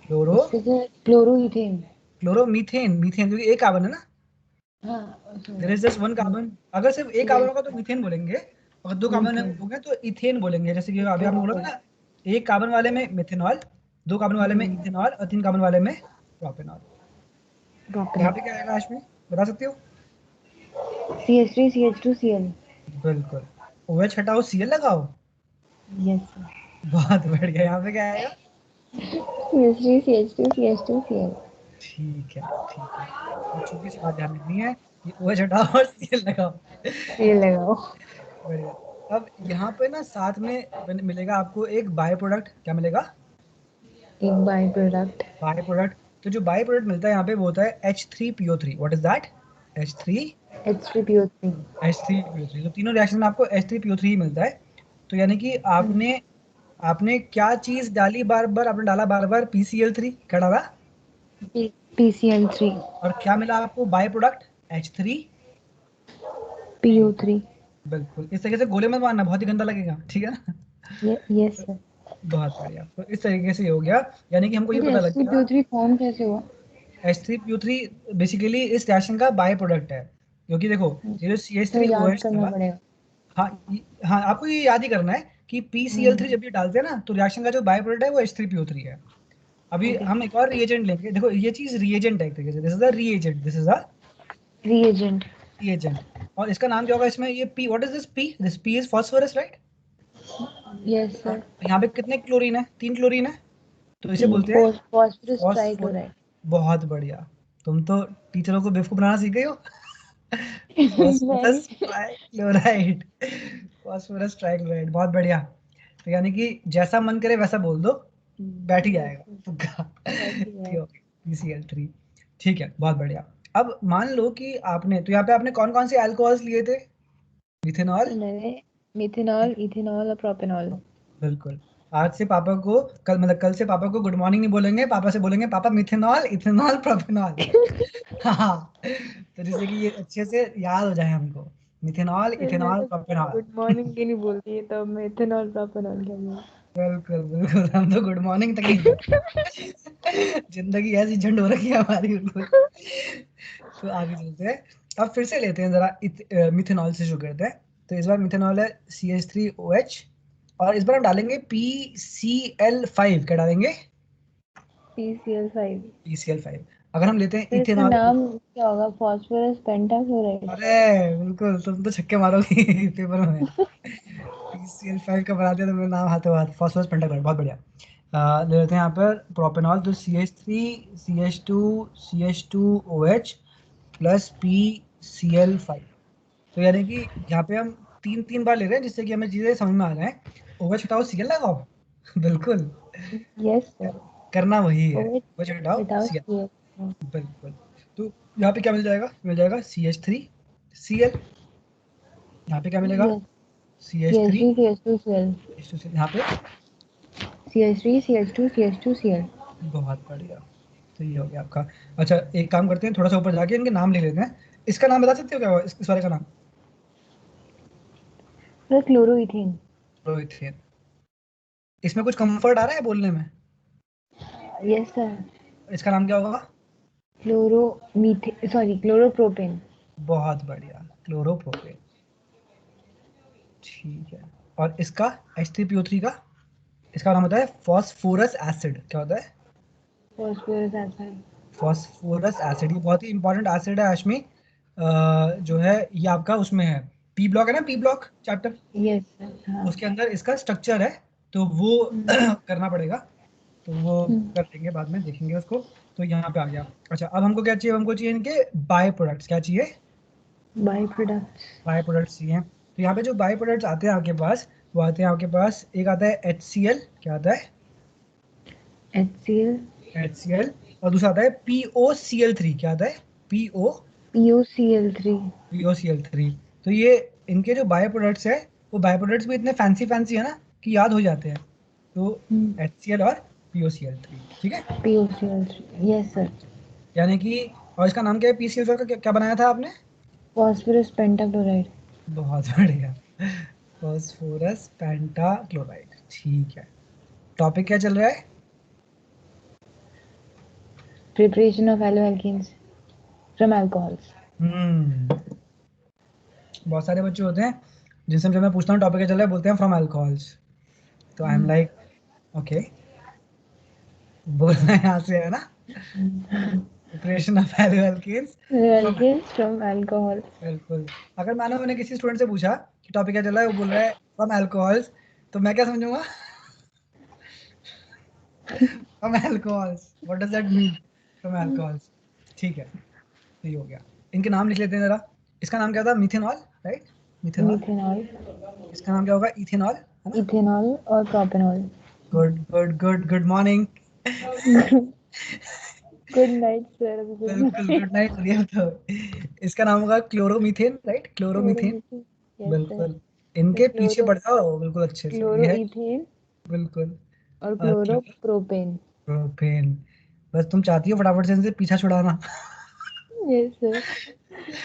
क्लोरो, इससे क्या, क्लोरोइथेन। क्लोरोमीथेन, मीथेन क्योंकि एक कार्बन है ना, हाँ there is just one carbon. अगर सिर्फ एक कार्बन यस, होगा तो मीथेन बोलेंगे, अगर 2 कार्बन मीथेन। हो गए तो इथेन बोलेंगे। जैसे कि अभी आपने बोला था ना, एक कार्बन वाले में मिथेनॉल, 2 कार्बन वाले में इथेनॉल, और 3 कार्बन वाले में प्रोपेनॉल। यहाँ प्रोपेनॉल। पे क्या आएगा आशमी, बता सकते हो? CH3, CH2Cl। बिल्कुल। OH हटाओ, Cl लगाओ। Yes sir. बहुत बढ़िया। यहाँ पे क्या आएगा? CH3, CH2, CH2Cl। ठीक है, ठीक है। तो छोटी सी बात ध्यान रखनी है कि OH हटाओ और Cl लगाओ। ये लगाओ। बढ़िया। अब यहाँ पे ना साथ में मिलेगा आपको एक बाय प्रोडक्ट, क्या मिलेगा? एक बाई प्रोडक्ट। By product. तो जो बाय प्रोडक्ट मिलता है यहाँ पे वो होता है H3PO3। What is that? H3 H3PO3। H3PO3। तो तीनों रिएक्शन में आपको H3PO3 ही मिलता है। तो यानी कि आपने आपने क्या चीज डाली बार बार, आपने डाला बार बार PCl3, क्या डाला? PCl3। और क्या मिला आपको बाय प्रोडक्ट? H3। PO3। बिल्कुल। इस तरीके से गोले मत मारना, बहुत ही गंदा लगेगा, ठीक है ना? Yes sir. बहुत बढ़िया। तो इस तरीके से हो गया, यानी कि हमको ये फिर पता लग गया H3PO3 फॉर्म कैसे हुआ? H3PO3 बेसिकली इस रिएक्शन का बाय प्रोडक्ट है। क्योंकि देखो, ये जो तो याद CH3OH करना था, पड़ेगा। हाँ हाँ, आपको ये याद ही करना है कि PCl3 जब ये डालते हैं ना, तो रिएक्शन का जो बाय प्रोडक्ट है वो H3PO3 है। अभी ओके। हम एक और रिएजेंट लेंगे। देखो ये चीज रिएजेंट है एक तरीके से, this is a reagent, this is a reagent. Reagent. और इसका नाम क्या होगा इसमें, ये P, what is this P? This P is phosphorus, right? Yes sir. यहाँ पे कितने क्लोरीन है? 3 क्लोरीन है, तो इसे बोलते हैं फॉस्फोरस फॉस्फोर। ट्राइक्लोराइड। बहुत बढ़िया। तुम तो टीचरों को बेवकूफ बनाना सीख गई हो। नहीं। फास्फोरस ट्राइक्लोराइड, फास्फोरस ट्राइक्लोराइड, बहुत बढ़िया। तो यानी कि जैसा मन करे वैसा बोल दो, बैठ ही यस जाएगा सर। तुक्का। बैठ गया। PCl3। ठीक है, बहुत बढ़िया। अब मान लो कि आपने, तो यहाँ पे आपने कौन कौन से अल्कोहल्स लिए थे? मिथेनॉल। मैंने मिथेनॉल, इथेनॉल और प्रोपेनॉल। बिल्कुल। आज से पापा को, कल मतलब कल से पापा को गुड मॉर्निंग नहीं बोलेंगे, पापा से बोलेंगे पापा मिथेनॉल, इथेनॉल, प्रोपेनॉल। हाँ, तो जिससे कि ये अच्छे से याद हो जाए हमको, मिथेनॉल, मैं इथेनॉल, तो प्रोपेनॉल। गुड मॉर्निंग की नहीं बोलती है, तो मिथेनॉल, प्रोपेनॉल क्या बोल। बिल्कुल बिल्कुल, हम तो गुड मॉर्निंग तक नहीं बोलते। जिंदगी ऐसी झंड हो रखी है हमारी, बिल्कुल। तो आगे चलते हैं। अब फिर से लेते हैं जरा, मिथेनॉल से शुरू करते हैं। तो इस बार मिथेनॉल है CH3OH, और इस बार हम डालेंगे PCl5, क्या डालेंगे? PCl5। PCl5। अगर हम लेते हैं फिर इसका इथेनॉल, नाम क्या होगा? Phosphorus pentachloride. अरे बिल्कुल, तुम तो छक्के मारोगी पेपर में। PCl5 का बना दिया तुमने नाम हाथों हाथ, फास्फोरस पेंटाक्लोराइड, बहुत बढ़िया। ले लेते हैं यहाँ पर प्रोपेनॉल, तो CH3, CH2, CH2OH plus PCl5। तो यानी कि यहाँ पे हम 3 3 बार ले रहे हैं, जिससे कि हमें चीजें समझ में आ रहे हैं। OH हटाओ, Cl लगाओ। बिल्कुल, यस सर। करना वही है, ओएच OH हटाओ, विदाउट Cl। सीएल। बिल्कुल। तो यहाँ पे क्या मिल जाएगा, मिल जाएगा CH3Cl। यहाँ पे क्या मिलेगा? यस। CH3, CH3, CH2Cl। यहाँ पे। CH3, CH2, CH2Cl। बहुत बढ़िया। तो ये हो गया आपका। अच्छा, एक काम करते हैं, थोड़ा सा ऊपर जाके इनके नाम लिख लेते हैं। इसका नाम बता सकते हो क्या होगा, इस वाले का नाम? Sir chloroethane. रोहित। इसमें कुछ कंफर्ट आ रहा है बोलने में? Yes sir. इसका नाम क्या होगा? क्लोरोप्रोपेन। बहुत बढ़िया, क्लोरोप्रोपेन। ठीक है। और इसका H3PO3 का इसका नाम होता है फॉस्फोरस एसिड। क्या होता है? Phosphorous acid. Phosphorous acid. ये बहुत ही इंपॉर्टेंट एसिड है अश्मी। जो है ये आपका उसमें है, पी ब्लॉक है ना, P block chapter, yes sir. हाँ। उसके अंदर इसका स्ट्रक्चर है, तो वो करना पड़ेगा, तो वो कर लेंगे बाद में, देखेंगे उसको। तो यहाँ पे आ गया। अच्छा, अब हमको क्या चाहिए? हमको चाहिए इनके बाय प्रोडक्ट्स। क्या चाहिए? By products. बाय प्रोडक्ट्स चाहिए। तो यहाँ पे जो बाय प्रोडक्ट्स आते हैं आपके पास, वो आते हैं आपके पास, एक आता है HCl। क्या आता है? HCl। HCl। और दूसरा आता है POCl3। क्या आता है? PO POCl3। POCl3। तो ये इनके जो बाय प्रोडक्ट्स है, वो बाय प्रोडक्ट्स भी इतने फैंसी फैंसी है ना कि याद हो जाते हैं। तो HCl और POCl3। ठीक है। POCl3। Yes sir. यानी कि, और इसका नाम क्या है? PCl का क्या बनाया था आपने? Phosphorus pentachloride. बहुत बढ़िया, फॉस्फोरस पेंटाक्लोराइड। ठीक है। टॉपिक क्या चल रहा है? Preparation of alcohols from alcohols. बहुत सारे बच्चे होते हैं जिनसे जब मैं पूछता हूँ टॉपिक क्या चल रहा है, बोलते हैं फ्रॉम अल्कोहल्स। तो आई एम लाइक ओके, बोलना यहाँ से है ना, preparation of alcohols from. Alkenes from alcohol. बिल्कुल। अगर मैंने किसी स्टूडेंट से पूछा कि टॉपिक क्या चल रहा है, वो बोल रहा है फ्रॉम अल्कोहल्स, तो मैं क्या समझूंगा? From alcohols, what does that mean? From alcohols. ठीक है, तो ये हो गया। इनके नाम लिख लेते हैं जरा। इसका नाम क्या था? Methanol, right? मिथेनॉल। मिथेनॉल। इसका नाम क्या होगा? इथेनॉल, है ना? इथेनॉल और propanol. Good good good, good morning. Good night sir. अभी गुड बिल्कुल, मॉर्निंग। गुड नाइट हो रही है तो। इसका नाम होगा chloromethane, right? Chloromethane. Yes sir. बिल्कुल। इनके पीछे क्लोरो पड़ जाओ बिल्कुल अच्छे से, क्लोरो ये है। इथेन बिल्कुल। और क्लोरोप्रोपेन। क्लोरोप्रोपेन। बस तुम चाहती हो फटाफट से इनसे पीछा छुड़ाना। Yes sir.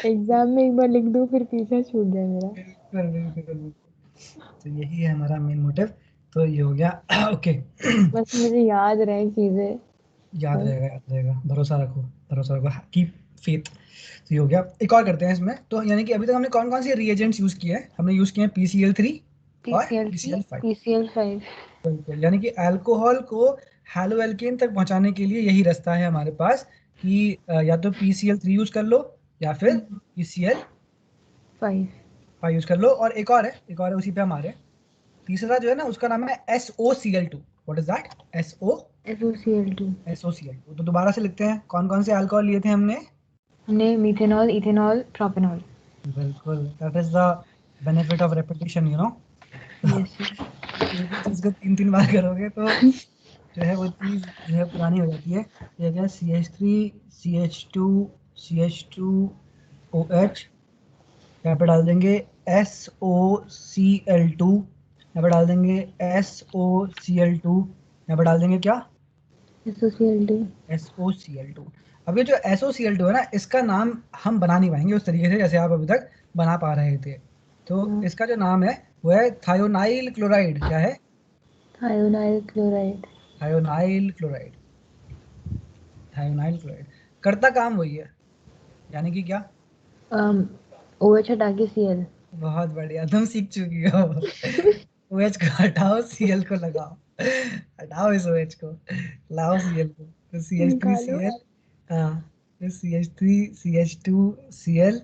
एग्जाम में एक बार लिख दूं फिर पीछा छूट जाए मेरा। बिल्कुल बिल्कुल बिल्कुल। तो यही है हमारा मेन मोटिव। तो ये हो गया। ओके। बस मुझे याद रहे चीजें। याद बस। रहेगा, याद रहेगा, भरोसा रखो, भरोसा रखो, कीप फेथ। तो ये हो गया। एक और करते हैं इसमें। तो यानी कि अभी तक हमने कौन कौन से रिएजेंट्स यूज किए हैं? हमने यूज किए हैं PCl3 और PCl3 PCl5। PCl5। बिल्कुल। यानी कि अल्कोहल को हैलो एल्केन तक पहुंचाने के लिए यही रास्ता है हमारे पास कि या तो PCl3 यूज कर लो, या फिर PCl5 5। यूज कर लो। और एक और है उसी पे हमारे। तीसरा जो है ना, उसका नाम है SOCl2। What is that? SOCl2। SOCl2। तो दोबारा से लिखते हैं, कौन कौन से अल्कोहल लिए थे हमने? हमने मिथेनॉल, इथेनॉल, प्रोपेनॉल। बिल्कुल, that is the benefit of repetition, you know. Yes sir. एक ही चीज को तीन तीन बार करोगे तो जो है वो चीज जो है पुरानी हो जाती है। ये क्या? CH3 CH2 OH। यहाँ पे डाल देंगे SOCl2। यहाँ पे डाल देंगे SOCl2। यहाँ पे डाल देंगे क्या? SOCl2। SOCl2। अब ये जो SOCl2 है ना, इसका नाम हम बना नहीं पाएंगे उस तरीके से जैसे आप अभी तक बना पा रहे थे। तो इसका जो नाम है वो है थायोनाइल क्लोराइड। क्या है? Thionyl chloride. Thionyl chloride. Thionyl chloride. करता काम वही है, यानी कि क्या? OH हटा के Cl। बहुत बढ़िया, तुम सीख चुकी हो। OH को हटाओ, Cl को लगाओ। हटाओ इस OH को, लाओ Cl को। तो निकालो। CH3Cl। हाँ, तो CH3CH2Cl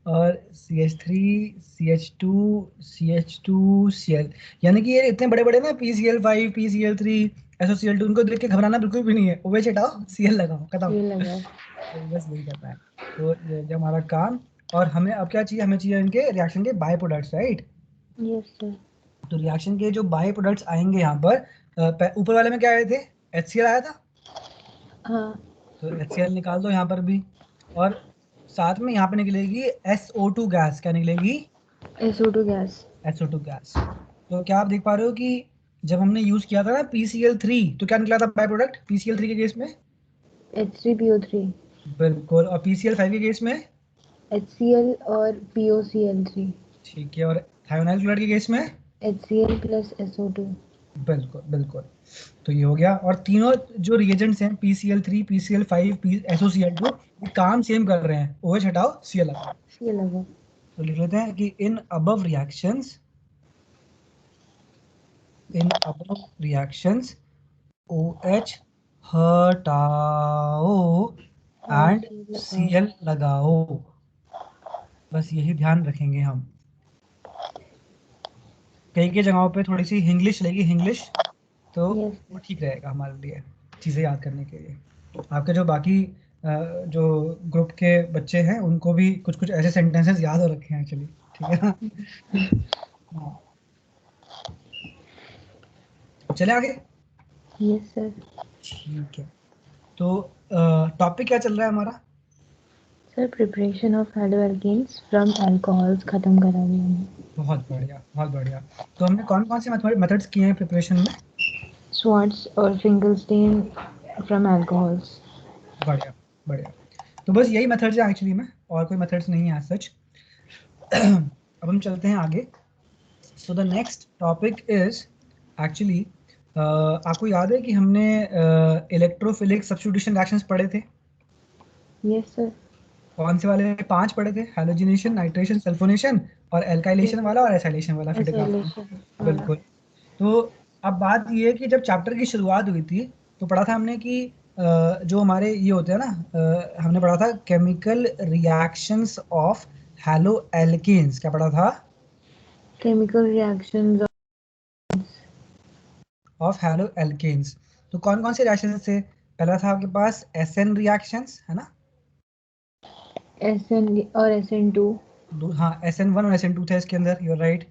और CH3CH2CH2Cl। यानी कि ये इतने बड़े बड़े ना, PCl5 PCl3 SOCl2, उनको देख के घबराना बिल्कुल भी नहीं है। OH हटाओ, Cl लगाओ, खत्म। Cl लगाओ। तो बस यही करना है। तो ये हो गया हमारा काम। और हमें अब क्या चाहिए? हमें चाहिए इनके रिएक्शन के by products, right? Yes sir. तो रिएक्शन के जो बाय प्रोडक्ट्स आएंगे यहाँ पर, ऊपर वाले में क्या आए थे? HCl आया था। हाँ। तो HCl निकाल दो यहाँ पर भी। और साथ में यहाँ पे निकलेगी SO2 गैस। क्या निकलेगी? SO2 gas. SO2 gas. तो क्या आप देख पा रहे हो कि जब हमने यूज किया था ना PCl3, तो क्या निकला था बाय प्रोडक्ट PCl3 के केस में? H3PO3। बिल्कुल। और PCl5 के केस में? HCl और POCl3। ठीक है। और थायोनाइल क्लोराइड के केस में? HCl plus SO2। बिल्कुल बिल्कुल। तो ये हो गया, और तीनों जो रिएजेंट्स हैं PCl3 PCl5 SOCl2 ये काम सेम कर रहे हैं, OH हटाओ Cl लगाओ। ये लगा। तो लिख लेते हैं कि इन अबव रिएक्शंस OH हटाओ और एंड Cl लगाओ। Cl लगाओ। बस यही ध्यान रखेंगे हम। कई कई जगहों पे थोड़ी सी इंग्लिश लगेगी, इंग्लिश, तो यस वो ठीक रहेगा हमारे लिए चीज़ें याद करने के लिए। आपके जो बाकी जो ग्रुप के बच्चे हैं उनको भी कुछ कुछ ऐसे सेंटेंसेस याद हो रखे हैं एक्चुअली, ठीक है ना। हाँ, चले आगे। Yes sir. ठीक है, तो टॉपिक क्या चल रहा है हमारा? Sir preparation of hydroalkanes from alcohols खत्म करा दिया हमने। बहुत बढ़िया बहुत बढ़िया। तो हमने कौन कौन से मेथड्स किए हैं प्रिपरेशन में? स्वाट्स और फिंगरस्टीन फ्रॉम अल्कोहल्स। बढ़िया बढ़िया। तो बस यही मेथड्स हैं एक्चुअली में, और कोई मेथड्स नहीं है सच। अब हम चलते हैं आगे। So the next topic is actually, आपको याद है कि हमने इलेक्ट्रोफिलिक सब्स्टिट्यूशन रिएक्शंस पढ़े थे? Yes sir. कौन से वाले? 5 पढ़े थे, हैलोजिनेशन, नाइट्रेशन, सल्फोनेशन, और एल्काइलेशन वाला और एसाइलेशन वाला, फिर ग्राफ। एसाइलेशन वाला। बिल्कुल। तो अब बात ये है कि जब चैप्टर की शुरुआत हुई थी तो पढ़ा था हमने कि जो हमारे ये होते हैं ना, हमने पढ़ा था chemical reactions of halo alkanes. क्या पढ़ा था? Chemical reactions of halo alkanes. तो कौन कौन से रिएक्शंस थे? पहला था आपके पास SN रिएक्शंस, है ना? SN और SN2। हाँ, SN1 और SN2 थे इसके अंदर, यूर राइट।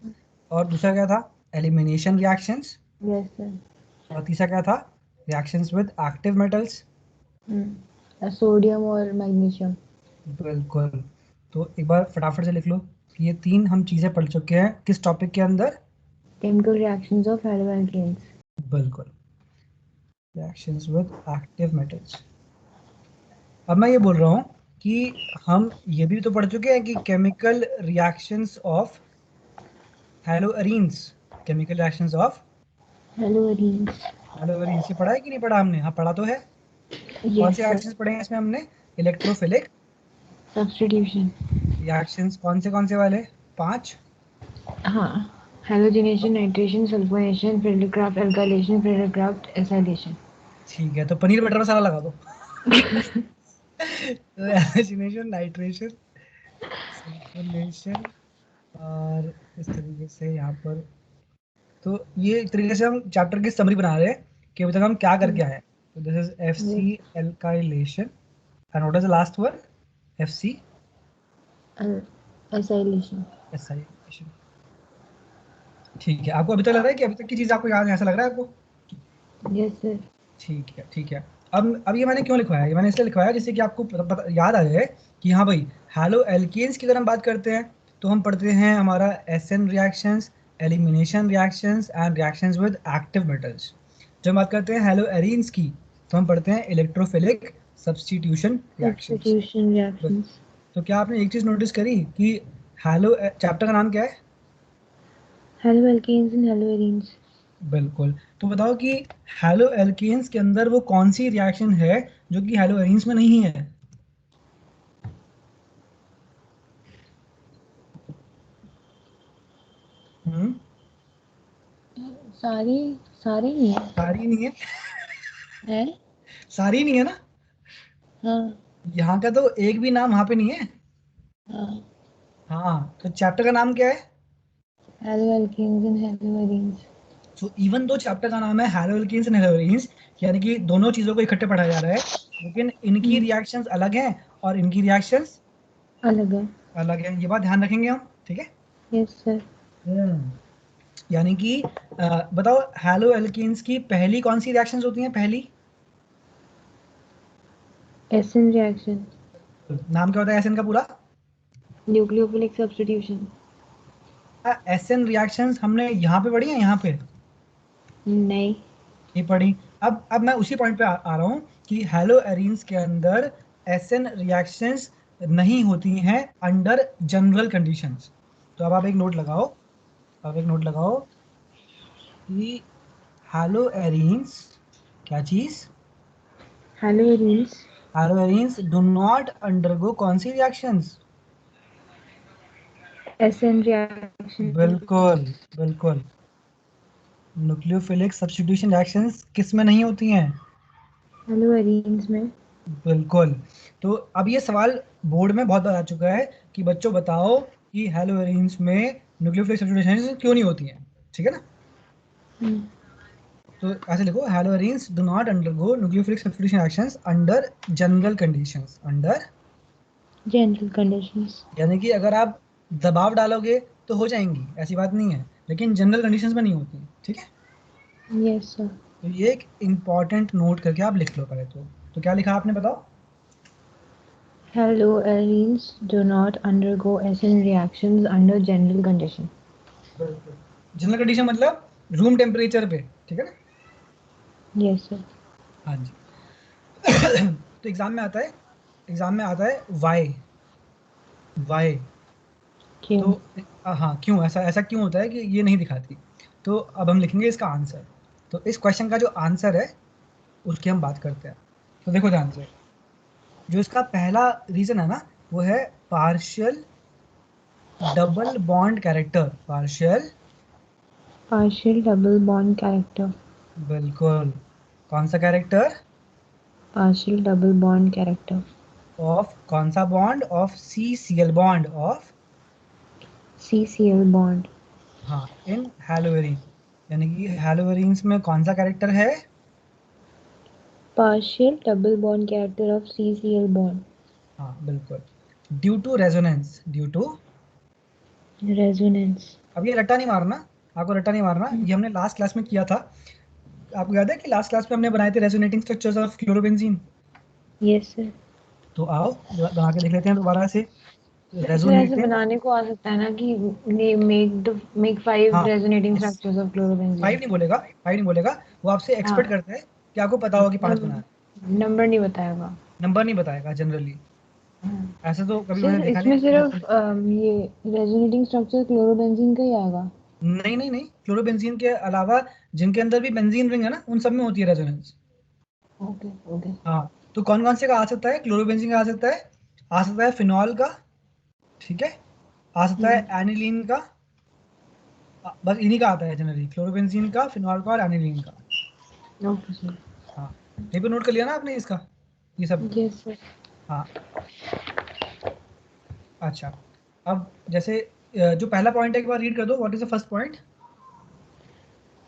और दूसरा क्या था? Elimination reactions. Yes sir. और तीसरा क्या था? Reactions with active metals. Sodium और मैग्नीशियम। बिल्कुल। तो एक बार फटाफट से लिख लो कि ये 3 हम चीज़ें पढ़ चुके हैं किस टॉपिक के अंदर? Chemical reactions of hydroalkanes. बिल्कुल, रिएक्शंस विद एक्टिव मेटल्स। अब मैं ये बोल रहा हूँ कि हम ये भी तो पढ़ चुके हैं कि chemical reactions of haloarenes, chemical reactions of haloarenes. Haloarenes, ये पढ़ा है कि नहीं पढ़ा हमने? हाँ, पढ़ा तो है। कौन से यस सर। रिएक्शंस पढ़े हैं इसमें हमने? Electrophilic substitution. रिएक्शंस कौन से वाले? 5। हाँ। Halogenation, nitration, sulphonation, Friedel Crafts, alkylation, Friedel Crafts, acylation. ठीक है, तो पनीर बटर मसाला लगा दो। तो एल्यूमिनेशन, नाइट्रेशन, सल्फोनेशन, और इस तरीके से यहाँ पर। तो ये एक तरीके से हम चैप्टर की समरी बना रहे हैं कि अभी तक हम क्या करके आए हैं। तो this is FC alkylation, and what is the last one? FC acylation. Acylation. ठीक है, आपको अभी तक लग रहा है कि अभी तक की चीज आपको याद है, ऐसा लग रहा है आपको? Yes sir. ठीक है ठीक है। अब ये मैंने क्यों लिखवाया? ये मैंने इसलिए लिखवाया जिससे कि आपको याद आ जाए कि हाँ भाई, हैलो एल्केन्स की अगर हम बात करते हैं तो हम पढ़ते हैं हमारा SN reactions, elimination reactions and reactions with active metals. जब हम बात करते हैं हैलो एरीन्स की तो हम पढ़ते हैं electrophilic substitution reactions. Substitution reactions. तो क्या आपने एक चीज नोटिस करी कि हैलो चैप्टर का नाम क्या है? Haloalkanes and हेलोअरीन्स। बिल्कुल। तो बताओ कि हैलो एल्केन्स के अंदर वो कौन सी रिएक्शन है जो कि हैलो एरीन्स में नहीं है? हम्म, सारी सारे ही हैं। सारी नहीं है। है। सारी नहीं है ना? हाँ। यहाँ का तो एक भी नाम वहां पे नहीं है। हाँ। हाँ, तो चैप्टर का नाम क्या है? Haloalkanes and haloarenes. So even दो चैप्टर का नाम है haloalkanes and haloarenes, यानी कि दोनों चीजों को इकट्ठे पढ़ा जा रहा है, लेकिन इनकी रिएक्शंस अलग हैं और इनकी रिएक्शंस अलग है। अलग हैं। ये बात ध्यान रखेंगे हम, ठीक है। Yes sir. हम्म, यानी कि बताओ हैलो एल्केन्स की पहली कौन सी रिएक्शंस होती हैं? पहली एसएन रिएक्शन। नाम क्या होता है एसएन का पूरा? Nucleophilic substitution. एसएन रिएक्शंस हमने यहाँ पे पढ़ी है, यहाँ पे नहीं। नहीं पढ़ी। अब मैं उसी पॉइंट पे आ रहा हूँ कि हैलो एरीन्स के अंदर एसएन रिएक्शंस नहीं होती हैं अंडर जनरल कंडीशंस। तो अब आप एक नोट लगाओ, अब एक नोट लगाओ कि हैलोएरीन्स, क्या चीज? हेलोइरीन्स हैलोएरीन्स डू नॉट अंडरगो कौन सी रिएक्शंस? SN reaction. बिल्कुल बिल्कुल, न्यूक्लियोफिलिक सब्स्टिट्यूशन रिएक्शंस किस में नहीं होती हैं? हेलोइरीन्स में। बिल्कुल। तो अब ये सवाल बोर्ड में बहुत बार आ चुका है कि बच्चों बताओ कि हैलोएरीन्स में न्यूक्लियोफिलिक सब्स्टिट्यूशन क्यों नहीं होती हैं, ठीक है ना? हम्म, तो ऐसे लिखो, haloarenes do not undergo nucleophilic substitution reactions under general conditions. Under general conditions. यानी कि अगर आप दबाव डालोगे तो हो जाएंगी, ऐसी बात नहीं है, लेकिन जनरल कंडीशंस में नहीं होती, ठीक है? Yes sir. तो ये एक इंपॉर्टेंट नोट करके आप लिख लो पहले तो क्या लिखा आपने बताओ? हेलोइरीन्स do not undergo SN reactions under general condition. बिल्कुल, जनरल कंडीशन मतलब रूम टेम्परेचर पे, ठीक है ना? Yes sir. हाँ जी। तो एग्जाम में आता है वाई, वाई। क्यों? तो हाँ, क्यों ऐसा ऐसा क्यों होता है कि ये नहीं दिखाती? तो अब हम लिखेंगे इसका आंसर। तो इस क्वेश्चन का जो आंसर है उसकी हम बात करते हैं। तो देखो ध्यान से, जो इसका पहला रीजन है ना, वो है partial double bond character. Partial, Partial double bond character. बिल्कुल, कौन सा character? Partial double bond character. Of कौन सा बॉन्ड? Of C C L bond, of, CCl bond. हाँ, इन हैलोवेरिन। यानी कि हैलोवेरिन्स में कौन सा कैरेक्टर है? Partial double bond character of CCl bond. हाँ बिल्कुल, due to resonance, due to, Resonance. अब ये रट्टा नहीं मारना, आपको रट्टा नहीं मारना, ये हमने लास्ट क्लास में किया था। आपको याद है कि लास्ट क्लास में हमने बनाए थे resonating structures of chlorobenzene? Yes sir. तो आओ बना के देख लेते हैं दोबारा से। सर ऐसे रेजोनेटिंग, बनाने को आ सकता है ना कि make 5 हाँ, resonating structures of five chlorobenzene. नहीं बोलेगा, फाइव नहीं बोलेगा, वो आपसे एक्सपेक्ट हाँ, करता है कि आपको पता हो कि 5 बनाना है। नंबर नहीं बताएगा। नंबर नहीं बताएगा जनरली, हाँ। ऐसे तो कभी मैंने सिर्फ देखा नहीं इसमें है सिर्फ कि ये रेजोनेटिंग स्ट्रक्चर क्लोरोबेंजीन का ही आएगा। नहीं नहीं नहीं, क्लोरोबेंजीन के अलावा जिनके अंदर भी बेंजीन रिंग है ना, उन सब में होती है रेजोनेंस। Okay okay. हाँ, तो कौन कौन से का आ सकता है? क्लोरोबेंजीन का आ सकता है फिनॉल का, ठीक है, आ सकता है एनिलीन का, बस इन्हीं का आता है जनरली, क्लोरोबेंजीन का, फिनॉल का और एनिलीन का। Okay sir. हाँ, यहीं पे नोट कर लिया ना आपने इसका, ये सब? Yes sir. हाँ, अच्छा। अब जैसे जो पहला पॉइंट है एक बार रीड कर दो, what is the first point?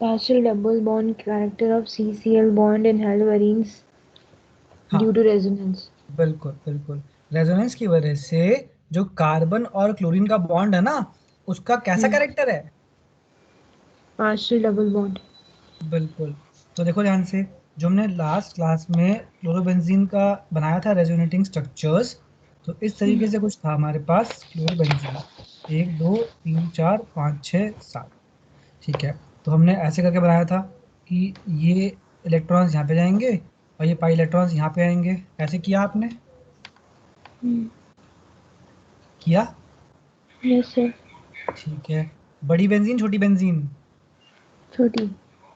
Partial double bond character of CCl bond in haloarenes हाँ due to resonance. बिल्कुल बिल्कुल, रेजोनेंस की वजह से जो कार्बन और क्लोरीन का बॉन्ड है ना, उसका कैसा कैरेक्टर है? Partial double bond. बिल्कुल। तो देखो ध्यान से, जो हमने लास्ट क्लास में क्लोरोबेंजीन का बनाया था रेजोनेटिंग स्ट्रक्चर्स, तो इस तरीके से कुछ था हमारे पास क्लोरोबेंजीन, 1 2 3 4 5 6 7, ठीक है। तो हमने ऐसे करके बनाया था कि ये इलेक्ट्रॉन्स यहाँ पे जाएंगे और ये पाई इलेक्ट्रॉन्स यहाँ पे आएंगे, ऐसे किया आपने? किया? Yes sir. ठीक है। बड़ी बेंजीन छोटी बेंजीन? छोटी।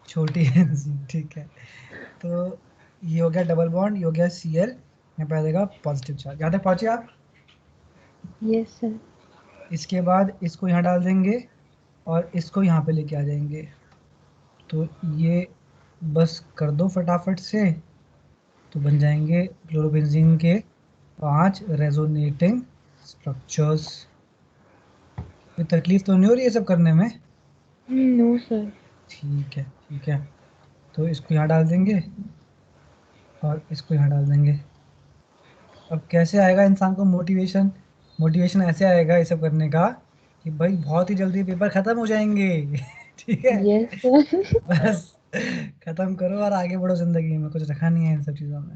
छोटी बेंजीन, ठीक है। तो ये हो गया डबल बॉन्ड, ये हो गया Cl, यहाँ पे आ जाएगा पॉजिटिव चार्ज। यहाँ तक पहुंचे आप? Yes sir. इसके बाद इसको यहाँ डाल देंगे और इसको यहाँ पे लेके आ जाएंगे। तो ये बस कर दो फटाफट से, तो बन जाएंगे क्लोरोबेंजीन के 5 रेजोनेटिंग स्ट्रक्चर्स। कोई तकलीफ तो नहीं हो रही है सब करने में? No sir. ठीक है ठीक है। तो इसको यहाँ डाल देंगे और इसको यहाँ डाल देंगे। अब कैसे आएगा इंसान को मोटिवेशन? मोटिवेशन ऐसे आएगा ये सब करने का कि भाई बहुत ही जल्दी पेपर खत्म हो जाएंगे। ठीक है, यस सर। बस खत्म करो और आगे बढ़ो जिंदगी में, कुछ रखा नहीं है इन सब चीज़ों में।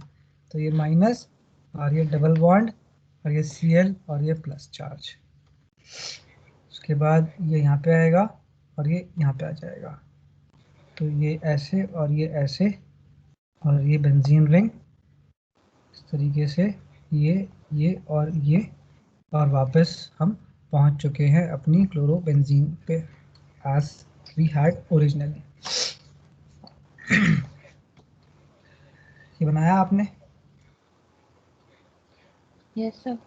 तो ये माइनस और ये डबल बॉन्ड और ये Cl और ये प्लस चार्ज, उसके बाद ये यहाँ पे आएगा और ये यहाँ पे आ जाएगा। तो ये ऐसे और ये ऐसे और ये बेंजीन रिंग इस तरीके से, ये और ये, और वापस हम पहुंच चुके हैं अपनी क्लोरोबेंजीन पे, एज वी हैड ओरिजिनली। ये बनाया आपने? Yes sir.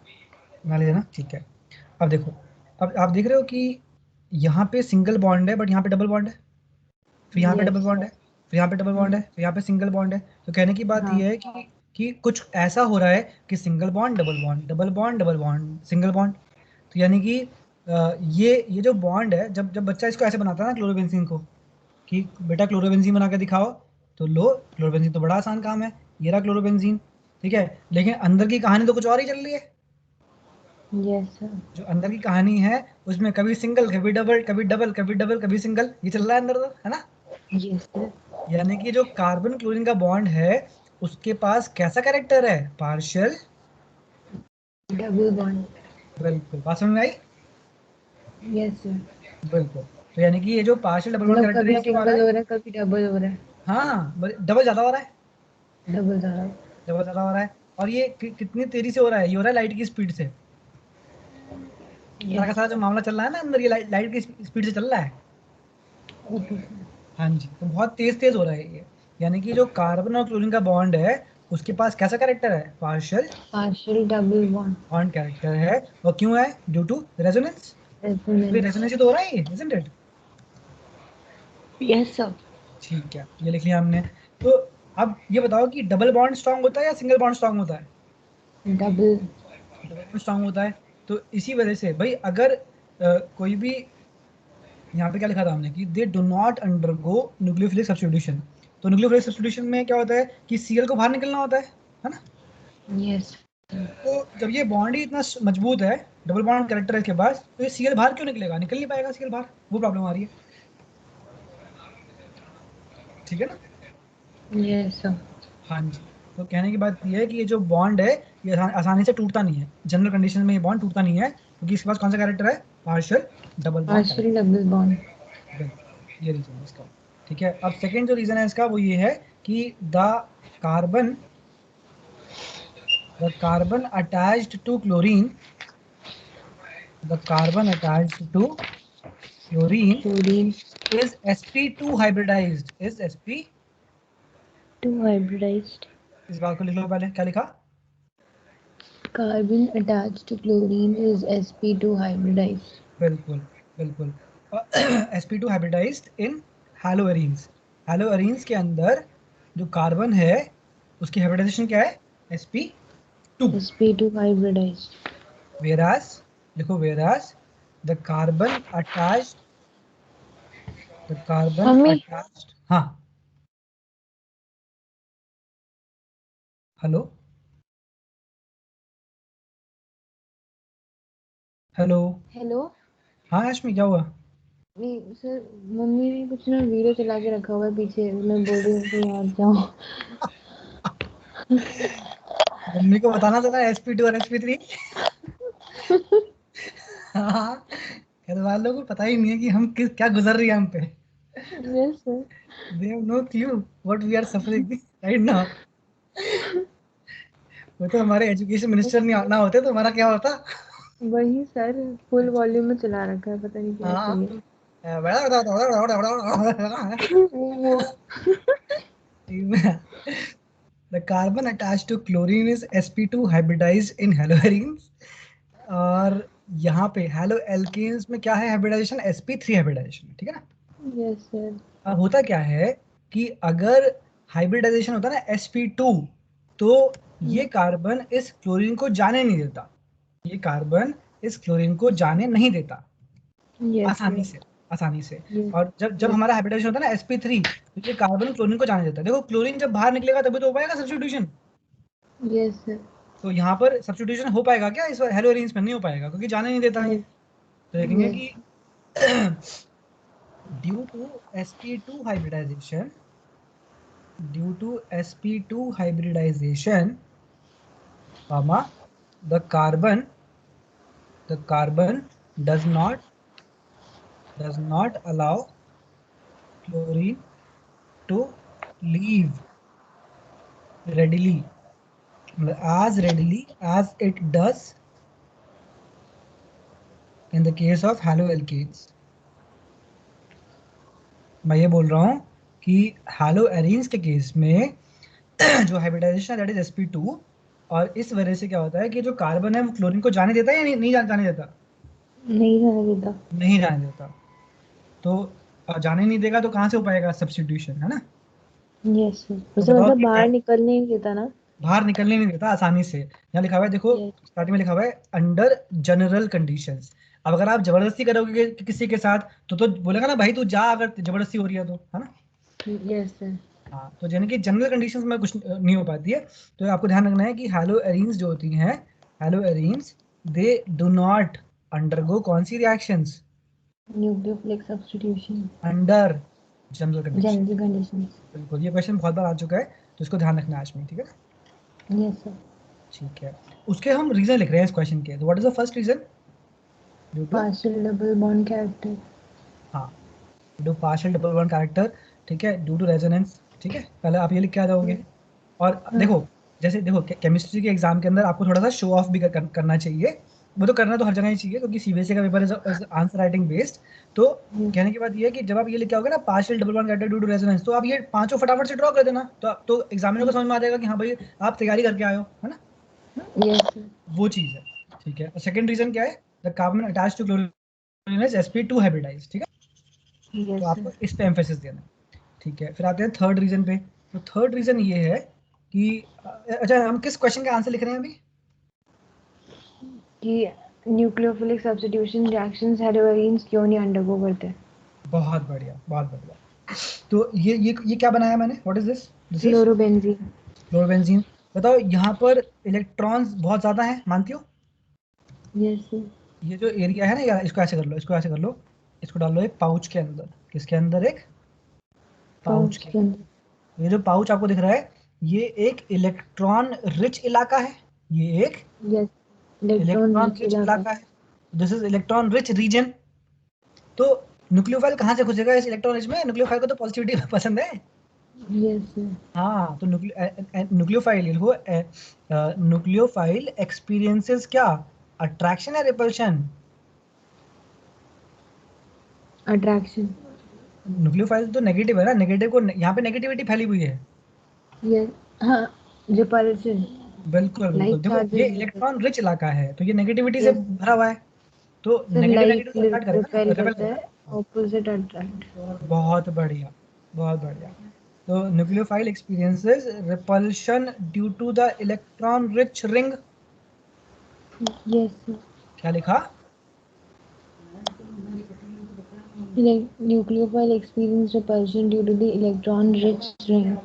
बना लिया ना, ठीक है। अब देखो, अब आप देख रहे हो कि यहाँ पे सिंगल बॉन्ड है बट यहाँ पे डबल बॉन्ड है, फिर यहाँ पे डबल यस बॉन्ड सर। है, फिर यहाँ पे डबल बॉन्ड है, फिर यहाँ पे सिंगल बॉन्ड है। तो कहने की बात हाँ। ये है कि कुछ ऐसा हो रहा है कि single bond double bond, double bond double bond, single bond. तो यानी कि ये जो बॉन्ड है, जब जब बच्चा इसको ऐसे बनाता है ना क्लोरोबेंजीन को, कि बेटा क्लोरोबेंजीन बना के दिखाओ, तो लो क्लोरोबेंजीन तो बड़ा आसान काम है, ये रहा क्लोरोबेंजीन, ठीक है। लेकिन अंदर की कहानी तो कुछ और ही चल रही है। Yes sir. जो अंदर की कहानी है उसमें कभी सिंगल, कभी डबल, कभी डबल, कभी डबल, कभी सिंगल, ये चल रहा है अंदर तो, है ना। Yes sir. यानी कि जो कार्बन क्लोरीन का बॉन्ड है उसके पास कैसा कैरेक्टर है, पार्शियल। Double bond. बिल्कुल, बात समझ में आई। Yes sir. बिल्कुल, तो यानी कि ये जो पार्शियल डबल बॉन्ड मतलब कैरेक्टर कभी यहाँ क्यों आ रहा सिंगल है? हो रहा है, कभी डबल हो रहा है। हाँ, डबल ज्यादा हो रहा है, डबल ज्यादा। डबल ज्यादा हो रहा है। और ये कितनी तेजी से हो रहा है, ये हो रहा है लाइट की स्पीड से। सारा का यस। सारा जो मामला चल रहा है ना अंदर, ये लाइट की स्पीड से चल रहा है। Okay sir. हाँ जी, तो बहुत तेज तेज हो रहा है ये। यानी कि जो कार्बन और क्लोरीन का बॉन्ड है उसके पास कैसा कैरेक्टर है, partial partial double bond. Bond character है। और क्यों है, due to resonance. Resonance. Resonance ही तो हो रहा है, इजंट इट। Yes sir. ठीक है, ये लिख लिया हमने। तो अब ये बताओ कि डबल बॉन्ड स्ट्रांग होता है या सिंगल बॉन्ड स्ट्रांग होता है? डबल। डबल बॉन्ड स्ट्रांग होता है। तो इसी वजह से भाई, अगर कोई भी, यहाँ पे क्या लिखा था हमने कि दे do not undergo nucleophilic substitution. तो न्यूक्लियोफिलिक सब्स्टिट्यूशन में क्या होता है कि सीएल को बाहर निकलना होता है ना। यस। तो जब ये बॉन्ड ही इतना मजबूत है, डबल बॉन्ड कैरेक्टर है इसके पास, तो ये सीएल बाहर क्यों निकलेगा, निकल नहीं पाएगा सीएल बाहर, वो प्रॉब्लम आ रही है, ठीक है ना। Yes sir. हाँ जी। तो कहने की बात ये है कि ये जो बॉन्ड है ये आसानी से टूटता नहीं है, जनरल कंडीशन में ये बॉन्ड टूटता नहीं है, क्योंकि इसके पास कौन सा कैरेक्टर है, partial double bond partial character. Double bond. बिल्कुल, ये रीजन है इसका। ठीक है, अब सेकेंड जो रीजन है इसका वो ये है कि carbon the carbon attached to chlorine the carbon attached to chlorine chlorine. is sp2 hybridized, is sp। Two hybridised. इस बात को लिख लो पहले, क्या लिखा? Carbon attached to chlorine is sp2 hybridized. बिल्कुल, बिल्कुल। sp2 हाइब्रिडाइज्ड इन हैलोअरीन्स। हैलोअरीन्स के अंदर जो कार्बन है उसकी हाइब्रिडाइजेशन क्या है, sp2। sp2 hybridized. वेरास, लिखो whereas the carbon attached, the carbon मम्मी। अटैच्ड, हाँ। Hello, hello. हेलो। हाँ रश्मि, क्या हुआ? सर, मम्मी ने कुछ ना वीडियो चला के रखा हुआ है पीछे, मैं बोल रही हूँ कि यार जाओ। मम्मी को बताना था ना sp2 और sp3। हाँ, घर वालों को पता ही नहीं है कि हम किस क्या गुजर रही है हम पे। Yes sir. They have no clue what we are suffering right now. वो तो हमारे एजुकेशन मिनिस्टर नहीं ना होते तो हमारा क्या होता। वही सर, फुल वॉल्यूम में चला रखा है, पता नहीं क्या हाँ, चाहिए। वो। the carbon attached to chlorine is sp2 hybridized in haloarenes। और यहाँ पे हेलो एल्केन्स में क्या है हाइब्रिडाइजेशन, sp3 हाइब्रिडाइजेशन, ठीक है ना। Yes sir. अब होता क्या है कि अगर हाइब्रिडाइजेशन होता है ना sp2, तो ये कार्बन इस क्लोरीन को जाने नहीं देता, ये कार्बन इस क्लोरीन को जाने नहीं देता यस आसानी सर। से, आसानी से। यस। और जब जब यस। हमारा हाइब्रिडाइजेशन होता है ना sp3, तो ये कार्बन क्लोरीन को जाने देता है। देखो क्लोरीन जब बाहर निकलेगा तभी तो हो पाएगा सब्स्टिट्यूशन। Yes sir. तो यहाँ पर सब्स्टिट्यूशन हो पाएगा क्या, इस हेलो अरेंज में नहीं हो पाएगा क्योंकि जाने नहीं देता ये। यस। तो देखेंगे यस। कि due to sp2 hybridisation, due to sp2 hybridisation, comma, the carbon the carbon does not allow chlorine to leave readily, as readily as it does in the case of haloalkanes। मैं ये बोल रहा हूँ कि हैलोएरीन्स के case में जो hybridisation है दैट इज sp2, और इस वजह से क्या होता है कि जो कार्बन है वो क्लोरीन को जाने देता है या नहीं जाने देता? नहीं जाने देता। नहीं जाने देता। तो जाने नहीं देगा तो कहाँ से हो पाएगा सब्स्टिट्यूशन, है ना? यस सर, तो उसे बताओ मतलब कि बाहर निकलने नहीं देता ना। बाहर निकलने नहीं देता आसानी से। यहाँ लिखा हुआ है, देखो यस स्टार्टिंग में लिखा हुआ है अंडर जनरल कंडीशंस। अब अगर आप जबरदस्ती करोगे किसी के साथ तो बोलेगा ना भाई तू जा, अगर जबरदस्ती हो रही है तो, है ना? Yes sir. हाँ, तो यानी कि जनरल कंडीशंस में कुछ नहीं हो पाती है। तो आपको ध्यान रखना है कि हैलोएरीन्स जो होती हैं, haloarenes they do not undergo कौन सी reactions? Nucleophilic substitution, under general condition. General conditions. बिल्कुल, ये क्वेश्चन बहुत बार आ चुका है तो इसको ध्यान रखना है आज में, ठीक है? Yes sir. ठीक है, उसके हम रीजन लिख रहे हैं इस क्वेश्चन के। What is the first reason? Due to, partial double bond character. हाँ, due partial double bond character, ठीक है, ड्यू टू रेजोनेंस, ठीक है, पहले आप ये लिख के आ जाओगे। और हाँ। देखो, जैसे देखो केमिस्ट्री के एग्जाम के अंदर आपको थोड़ा सा शो ऑफ भी करना चाहिए। वो तो करना तो हर जगह ही चाहिए क्योंकि सीबीएसई का paper is answer writing based. तो कहने की बात ये है कि जब आप ये लिख के आओगे ना partial double bond character due to resonance, तो आप ये पांचों फटाफट से ड्रॉ कर देना, तो एग्जामिनर को समझ में आ जाएगा कि हाँ भाई आप तैयारी करके आए हो, है ना? Yes sir. वो चीज है, ठीक है। सेकंड रीजन क्या है? The carbon attached to chlorine is sp2 hybridised, ठीक है? तो यस आपको सर। इस पे एम्फेसिस देना है, ठीक है। फिर आते हैं थर्ड रीजन पे। तो थर्ड रीजन ये है कि अच्छा, हम किस क्वेश्चन का आंसर लिख रहे हैं अभी? कि न्यूक्लियोफिलिक सब्स्टिट्यूशन रिएक्शंस हैलोएरीन्स क्यों नहीं अंडरगो करते। बहुत बढ़िया, बहुत बढ़िया। तो ये क्या बनाया मैंने? What is this? This is fluorobenzene. Chlorobenzene. बताओ, यहाँ पर इलेक्ट्रॉन्स बहुत ज्यादा हैं, मानती हो? Yes sir. ये जो एरिया है ना यार, इसको ऐसे कर लो, इसको ऐसे कर लो, इसको डाल लो एक पाउच के अंदर। किसके अंदर? एक पाउच पाउच के के अंदर। अंदर। ये जो पाउच आपको दिख रहा है, ये एक इलेक्ट्रॉन रिच इलाका है। ये एक yes, electron electron rich rich इलाका। इलाका है। This is electron rich region. तो न्यूक्लियोफाइल कहाँ से घुसेगा इस इलेक्ट्रॉन रिच में? न्यूक्लियोफाइल को तो पॉजिटिविटी पसंद है। Yes sir. हाँ, तो न्यूक्लियोफाइल लिखो, न्यूक्लियोफाइल एक्सपीरियंसेस क्या? अट्रैक्शन या रिपल्शन? अट्रैक्शन। न्यूक्लियोफाइल तो नेगेटिव है ना, नेगेटिव को यहाँ पे नेगेटिविटी फैली हुई है। यस। हाँ, रिपल्शन। बिल्कुल लाइक बिल्कुल, देखो ये चार्जेस। इलेक्ट्रॉन रिच इलाका है तो ये नेगेटिविटी से यस भरा हुआ है। तो सर, नेगेटिव लाइक नेगेटिव से अट्रैक्ट करेगा ना, रिपेल रिपेल करता करेगा है, ना। Opposite attract. बहुत बढ़िया, बहुत बढ़िया। तो nucleophile experiences repulsion due to the electron rich ring. Yes sir. क्या लिखा? Nucleophile experience repulsion due to the electron rich ring.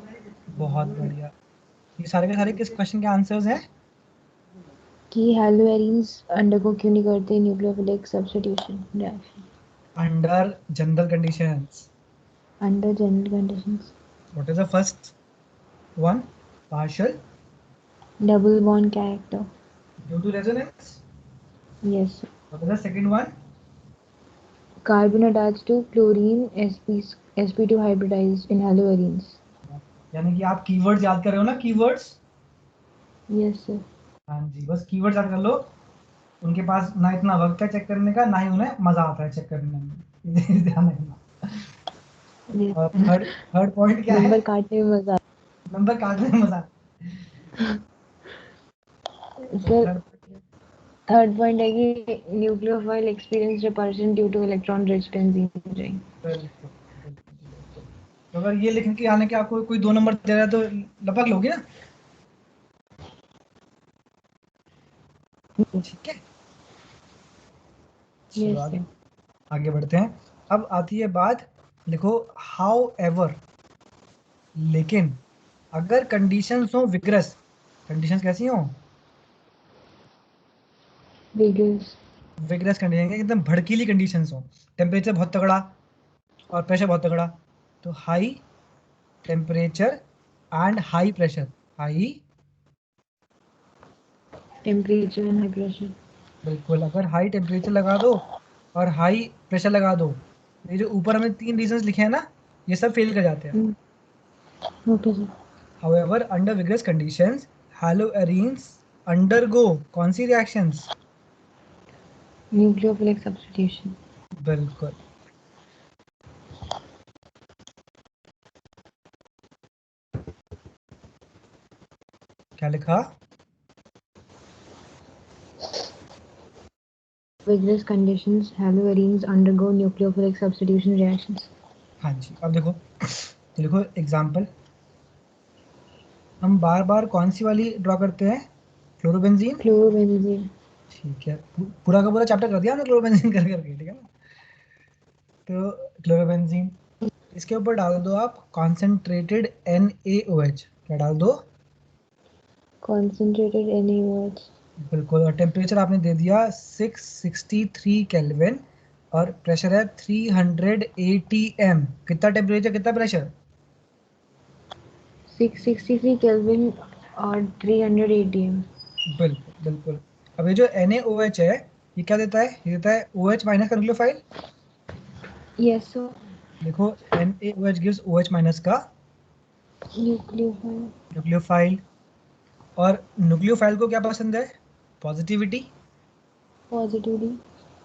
बहुत बढ़िया। ये सारे के सारे किस क्वेश्चन के आंसर्स हैं? कि हैलोएरीन्स अंडरगो क्यों नहीं करते nucleophilic substitution reaction under general conditions. Under general conditions. What is the first one? Partial double bond character. Due to resonance. Yes. What is the second one? Carbon attached to chlorine sp2 hybridized in haloarenes. यानी कि आप keywords याद कर रहे हो ना, keywords. Yes sir. हाँ जी, बस कीवर्ड्स याद कर लो। उनके पास ना इतना वक्त है चेक करने का, ना ही उन्हें मजा आता है चेक करने में। ध्यान रखना। Yes. और थर्ड थर्ड पॉइंट क्या है? नंबर काटने में मजा नंबर काटने में मजा आता है। तो सर। थर्ड, थर्ड पॉइंट है कि nucleophile experience repulsion due two electron rich benzene ring. बिल्कुल बिल्कुल बिल्कुल। तो अगर ये लिखने के आने के आपको कोई 2 नंबर दे रहा है तो लपक लोगे ना, ठीक है? चलो यस आगे सर। आगे बढ़ते हैं। अब आती है बात, लिखो हाउ एवर, लेकिन अगर कंडीशंस हो विग्रस। कंडीशंस कैसी हो? बिगल्स। विग्रस कंडीशन एकदम भड़कीली कंडीशंस हो। टेम्परेचर बहुत तगड़ा और प्रेशर बहुत तगड़ा। तो high temperature and high pressure. High, temperature and high pressure. बिल्कुल, अगर हाई टेम्परेचर लगा दो और हाई प्रेशर लगा दो, ये जो ऊपर हमने 3 रीजंस लिखे हैं ना, ये सब फेल कर जाते हैं। Okay sir. However under vigorous conditions haloarenes undergo कौन सी रिएक्शंस? Nucleophilic substitution. बिल्कुल। क्या लिखा? Vigorous conditions, haloarenes undergo nucleophilic substitution reactions. हाँ जी, अब देखो, तो देखो एग्जाम्पल, हम बार बार कौन सी वाली ड्रॉ करते हैं? क्लोरोबेंजीन। Chlorobenzene. ठीक है, पूरा का पूरा चैप्टर कर दिया हमने क्लोरोबेंजीन कर करके, ठीक है ना? तो क्लोरोबेंजीन, इसके ऊपर डाल दो आप कॉन्सेंट्रेटेड NaOH। क्या डाल दो? Concentrated NaOH. बिल्कुल, और टेम्परेचर आपने दे दिया 663 केल्विन और प्रेशर है 300 atm। कितना टेम्परेचर, कितना प्रेशर? 663 Kelvin और 300 atm. बिल्कुल बिल्कुल। अब ये जो NaOH है, ये क्या देता है? ये देता है OH माइनस का न्यूक्लियोफाइल। Yes, sir. देखो, NaOH गिव्स OH माइनस का Nucleophile. न्यूक्लियोफाइल। और न्यूक्लियोफाइल को क्या पसंद है? पॉजिटिविटी। Positivity.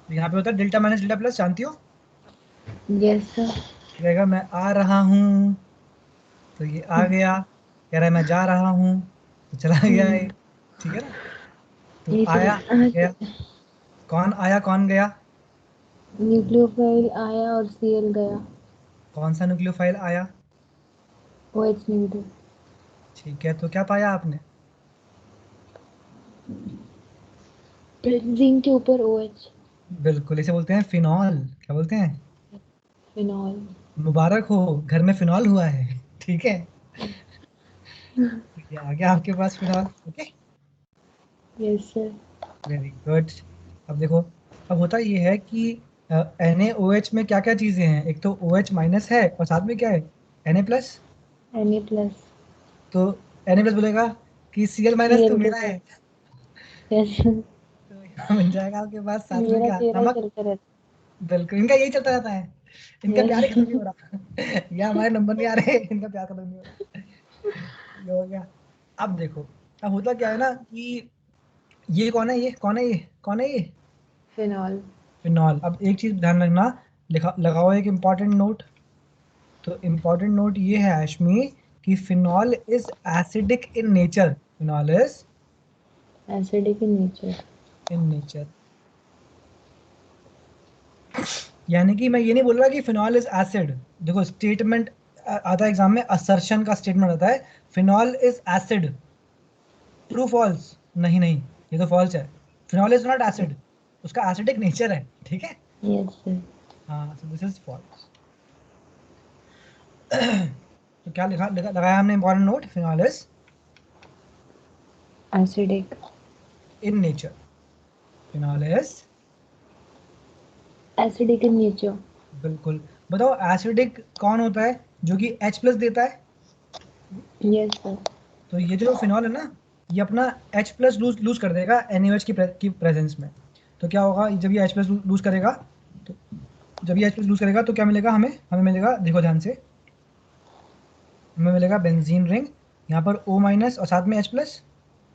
यहाँ पे होता है डेल्टा माइनस डेल्टा प्लस, जानती हो? Yes, sir. कहेगा मैं आ रहा हूँ, तो ये आ गया। कह रहा है मैं जा रहा हूँ, तो चला गया ये। ठीक है ना? तो ये आया गया। चलो कौन आया कौन गया? न्यूक्लियोफाइल आया और Cl गया. कौन सा न्यूक्लियोफाइल आया? OH negative. ठीक है, तो क्या पाया आपने? बेंजीन के ऊपर OH. बिल्कुल, इसे बोलते हैं फिनॉल। क्या बोलते हैं? फिनॉल. मुबारक हो, घर में फिनॉल हुआ है। ठीक है, तो ये आ गया आपके पास phenol. Okay, yes sir. Very good. अब देखो, अब होता ये है कि NaOH में क्या क्या चीजें हैं? एक तो OH माइनस है और साथ में क्या है? Na plus. Na plus. तो Na प्लस बोलेगा कि Cl माइनस तो Cl के मेरा साथ. है। यस. तो यहाँ बन जाएगा आपके पास साथ में मेरा क्या? तेरा ही नमक। चलता रहता. बिल्कुल, इनका यही चलता रहता है। इनका यस. प्यार ही खत्म नहीं हो रहा। या हमारे नंबर नहीं आ रहे, इनका प्यार खत्म नहीं हो रहा। ये हो गया। अब देखो, अब होता क्या है ना कि ये कौन है, ये कौन है, ये कौन है, ये फिनॉल. फिनॉल। अब एक चीज ध्यान रखना, लिखा लगाओ एक इम्पॉर्टेंट नोट। तो इम्पॉर्टेंट नोट ये है आशमी कि phenol is acidic in nature. Phenol is acidic in nature. In nature, यानी कि मैं ये नहीं बोल रहा कि फिनॉल इज एसिड। देखो स्टेटमेंट आता है एग्जाम में, असर्शन का स्टेटमेंट आता है, phenol is acid. True false? नहीं नहीं, ये तो फॉल्स है। फिनॉल इज नॉट एसिड, उसका एसिडिक नेचर है। ठीक है, यस सर. हाँ, सो दिस इज फॉल्स। तो क्या लगाया हमने important note, phenol is acidic. In nature. Phenol is, acidic in nature. बिल्कुल। बताओ एसिडिक कौन होता है जो कि H प्लस देता है? Yes sir. तो ये जो फिनॉल है ना, ये अपना H प्लस लूज लूज कर देगा NaOH की प्रेजेंस में। तो क्या होगा जब ये H प्लस लूज करेगा? तो जब ये H प्लस लूज करेगा तो क्या मिलेगा हमें? हमें मिलेगा, देखो ध्यान से, हमें मिलेगा बेंजीन रिंग, यहाँ पर O माइनस और साथ में H प्लस,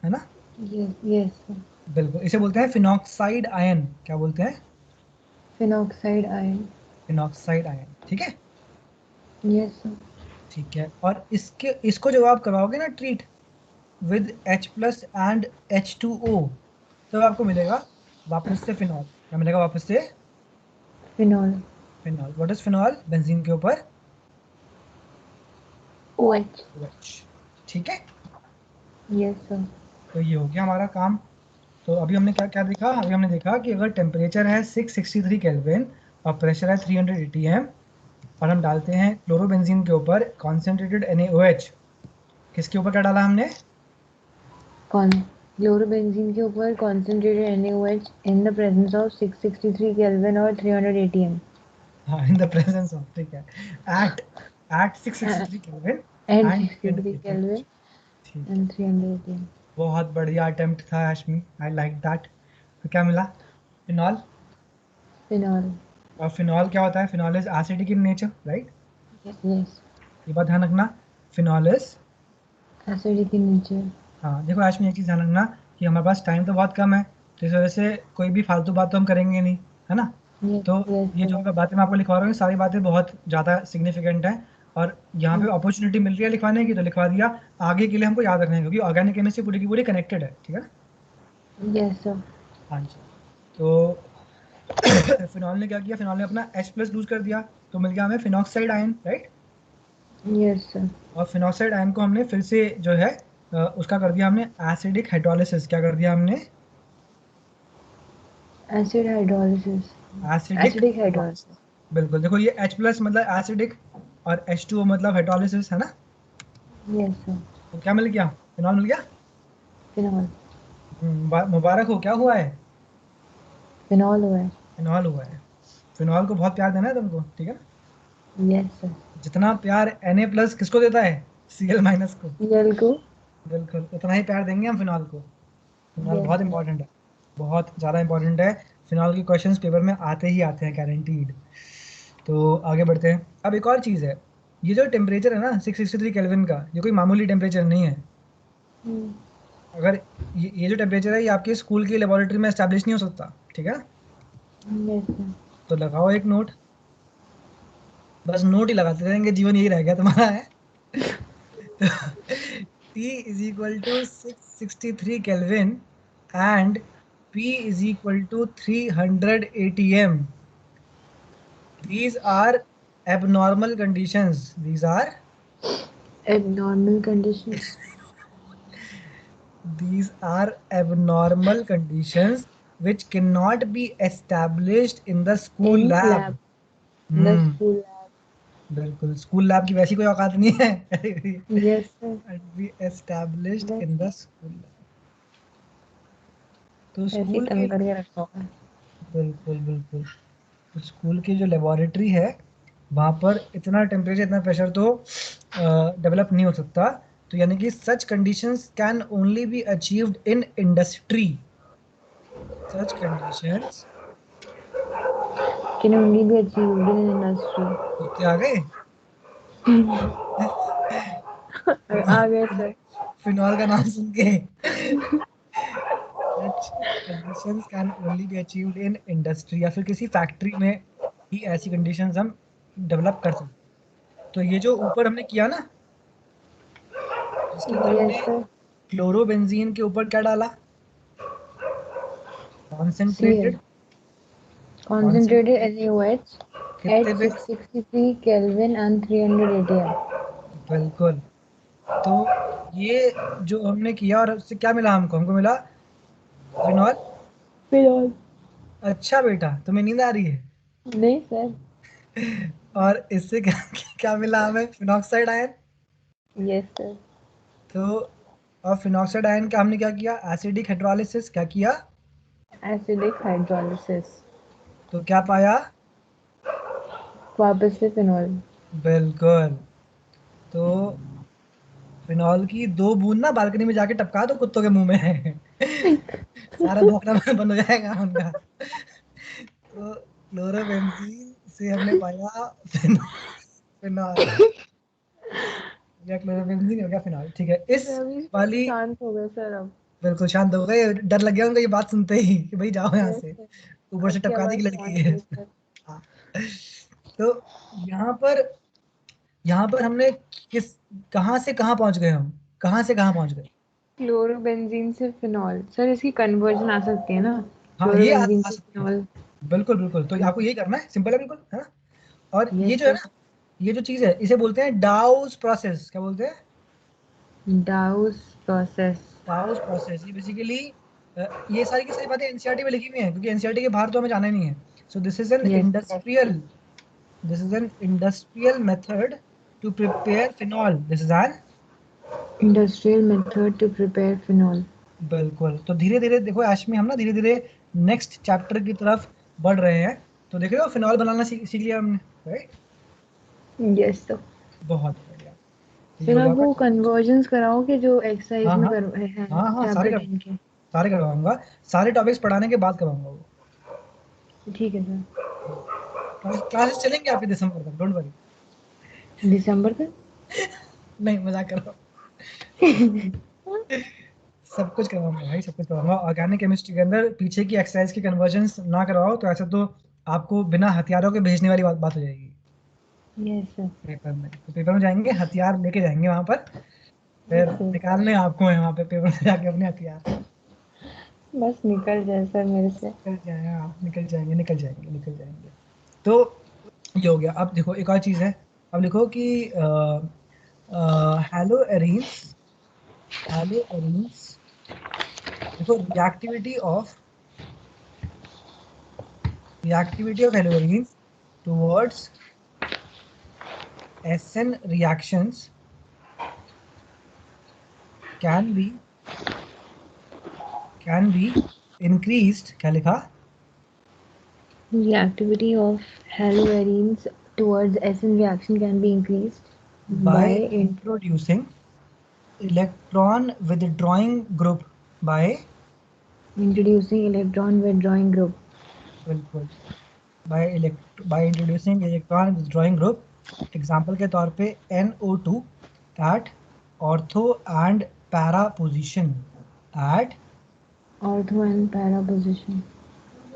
है ना? Yes yes sir. बिल्कुल, इसे बोलते हैं फिनॉक्साइड आयन। क्या बोलते हैं? Phenoxide ion. फिनॉक्साइड आयन, ठीक है। Yes sir. ठीक है, और इसके इसको जब आप करवाओगे ना treat with H plus and H2O, तब आपको मिलेगा वापस से फिनॉल। क्या मिलेगा वापस से? Phenol. Phenol. What is phenol? Benzene के ऊपर OH. OH। ठीक है, यस सर. तो ये हो गया हमारा काम। तो अभी हमने क्या क्या देखा? अभी हमने देखा कि अगर टेम्परेचर है 663 केल्विन और प्रेशर है 300 atm, और हम डालते हैं क्लोरोबेंजीन के ऊपर कॉन्सेंट्रेटेड NaOH। किसके ऊपर क्या डाला हमने? कौन? क्लोरोबेंजीन के ऊपर concentrated NaOH in the presence of 663 kelvin और 300 atm. हाँ, इन द प्रेजेंस ऑफ, ठीक है, at at 663 kelvin and and 300 63 atm। Kelvin ठीक है, एंड 300 atm. बहुत बढ़िया अटेम्प्ट था आशमी, आई लाइक दैट। तो क्या मिला? फिनॉल। फिनॉल. और फिनॉल क्या होता है? Phenol is acidic in nature, right? Yes. ये बात ध्यान रखना, phenol is, acidic in nature. हाँ देखो आशमी, एक चीज़ ध्यान रखना कि हमारे पास टाइम तो बहुत कम है, तो इस वजह से कोई भी फालतू बात तो हम करेंगे नहीं, है ना? यस तो यस ये सर. जो बातें मैं आपको लिखवा रहा हूँ, ये सारी बातें बहुत ज़्यादा सिग्निफिकेंट हैं, और यहाँ पे अपॉर्चुनिटी मिल रही है लिखवाने की तो लिखवा दिया, आगे के लिए हमको याद रखना है क्योंकि ऑर्गेनिक केमिस्ट्री पूरी की पूरी कनेक्टेड है, ठीक है ना। Yes sir. हाँ जी। तो फिनॉल ने क्या किया, फिनॉल ने अपना H+ लूज कर दिया, तो मिल गया हमें phenoxide ion, right. Yes sir. और फिनॉक्साइड आयन को हमने फिर से जो है उसका कर दिया हमने एसिडिक हाइड्रोलिसिस। क्या कर दिया हमने? Acid hydrolysis. Acidic acidic hydrolysis. Hydrolysis. बिल्कुल, देखो ये H+ मतलब एसिडिक और H2O मतलब हाइड्रोलिसिस, है ना। Yes sir. तो क्या मिल गया? फिनॉल मिल गया। फिनॉल। मुबारक हो, क्या हुआ है? फिनॉल हुआ है। फिनॉल हुआ है। फिनॉल को बहुत प्यार देना है तुमको, ठीक है ना। Yes sir. जितना प्यार Na+ किसको देता है? Cl- को। यल को। बिल्कुल उतना ही प्यार देंगे हम फिनॉल को। फिनॉल यस बहुत सर। इंपॉर्टेंट है, बहुत ज़्यादा इंपॉर्टेंट है। फिनॉल के क्वेश्चंस पेपर में आते ही आते हैं, गारंटीड। तो आगे बढ़ते हैं। अब एक और चीज़ है, ये जो टेम्परेचर है ना 663 केल्विन का, ये कोई मामूली टेम्परेचर नहीं है। अगर ये जो टेम्परेचर है ये आपके स्कूल की लेबोरेटरी में एस्टैब्लिश नहीं हो सकता, ठीक है। Yes sir. तो लगाओ एक नोट, बस नोट ही लगाते रहेंगे, जीवन यही रह गया तुम्हारा है। T = 663 Kelvin and P = 300 atm. These are abnormal conditions. Abnormal condition. These are abnormal conditions which cannot be established in the school in lab. Lab. The hmm, school lab. बिल्कुल स्कूल लैब की वैसी कोई औकात नहीं है। Yes sir. Be established बस in the school lab. तो ऐसे ही स्कूल के, तंग करके रखा होगा। बिल्कुल बिल्कुल, तो स्कूल की जो लेबोरेटरी है वहाँ पर इतना टेम्परेचर इतना प्रेशर तो डेवलप नहीं हो सकता। तो यानी कि सच conditions can only be achieved in industry. Such conditions, can only be achieved in industry. कुत्ते आ गए। आ गए सर। फिनॉल का नाम सुन के। सच conditions can only be achieved in industry, या फिर किसी फैक्ट्री में ही ऐसी कंडीशंस हम डेवलप कर सकते हैं। तो ये जो ऊपर हमने किया ना, जिसके अंदर हमने यस सर। क्लोरोबेंजीन के ऊपर क्या डाला? C L. Concentrated. Concentrated concentrated NaOH कितने at पे? 663 Kelvin and 300 atm। बिल्कुल। तो ये जो हमने किया और उससे क्या मिला हमको? हमको मिला फिनॉल। फिनॉल। अच्छा बेटा, तुम्हें नींद आ रही है। नहीं सर। और इससे क्या क्या मिला हमें? Phenoxide ion. Yes sir. तो और फिनॉक्साइड आयन का हमने क्या किया? Acidic hydrolysis. क्या किया? Acidic hydrolysis. तो क्या पाया? वापस से फिनॉल। बिल्कुल। तो फिनॉल की 2 बूंद ना बालकनी में जाके टपका दो कुत्तों के मुंह में। सारा भौंकना बंद हो जाएगा उनका। तो क्लोरोबेंजीन से हमने पाया फिनॉल, या क्लोरोबेंजीन हो गया फिनॉल, ठीक है। इस रवि सर वाली, शांत हो गए सर अब। बिल्कुल शांत हो गए, डर लग गया उनको ये बात सुनते ही कि भाई जाओ यहाँ यस से, सर। ऊपर से आपकी टपका दी आवाज कि लड़की शांत है। हुई सर। हाँ। तो यहाँ पर, यहाँ पर हमने किस, कहाँ से कहाँ पहुंच गए हम, कहाँ से कहाँ पहुंच गए? क्लोरोबेंजीन से फिनॉल सर, इसकी कन्वर्जन आ सकती है ना। हाँ ये क्लोरोबेंजीन आ से सकती है, फिनॉल। बिल्कुल बिल्कुल। तो आपको यही करना है, सिंपल है बिल्कुल, है ना। और ये यस जो है सर। ना, ये जो चीज है इसे बोलते हैं डाउस प्रोसेस। क्या बोलते हैं? डाउस प्रोसेस। डाउस प्रोसेस। ये बेसिकली ये सारी की सारी बातें एनसीईआरटी में लिखी हुई हैं, क्योंकि एनसीईआरटी के बाहर तो हमें जाना ही नहीं है। So this is an yes sir. Industrial, this is an industrial method to prepare phenol. This is an, industrial method to prepare phenol. बिल्कुल। तो धीरे धीरे देखो आशमी, हम ना धीरे धीरे नेक्स्ट चैप्टर की तरफ बढ़ रहे हैं। तो देख रहे हो फिनॉल बनाना सीख लिया हमने, राइट। Yes sir. बहुत बढ़िया। तो ये सर हो गया आप आपका। वो कन्वर्जन्स कराओगे जो एक्सरसाइज हाँ में हाँ, कर है हाँ हाँ चैप्टर 10 के। सारे करवाऊंगा। सारे टॉपिक्स पढ़ाने के बाद करवाऊंगा वो। ठीक है सर। क्लासेस चलेंगे आपके दिसंबर तक, डोंट वरी। दिसंबर तक। नहीं मजाक कर रहा हूँ। सब कुछ करवाऊंगा भाई, सब कुछ करवाऊंगा। ऑर्गेनिक केमिस्ट्री के अंदर पीछे की एक्सरसाइज की कन्वर्जन्स ना करवाओ तो ऐसा तो आपको बिना हथियारों के भेजने वाली बात हो जाएगी। Yes sir. पेपर में, तो पेपर में जाएंगे, हथियार लेके जाएंगे वहां पर, फिर सर निकालने आपको है वहां पे पेपर में जाके अपने हथियार। बस निकल जाए सर मेरे से। निकल जाएंगे, हाँ, निकल जाएंगे, निकल जाएंगे, निकल जाएंगे। तो ये हो गया। अब देखो एक और चीज है, अब लिखो कि हेलो एरिन्स, हेलो एरिन्स, देखो reactivity of hello arenes towards SN reactions can be increased, क्या लिखा? Reactivity of haloarenes towards SN reaction can be increased by by introducing electron withdrawing group by, introducing electron withdrawing group. बिल्कुल, by introducing electron withdrawing group, example के तौर पे NO2 at ortho and para position, at Ortho and para position.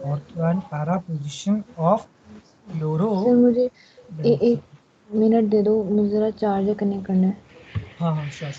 ortho and para position of sir मुझे chlorobenzene। एक minute दे दो, मुझे ज़रा charger connect करना है। हाँ हाँ, श्योर।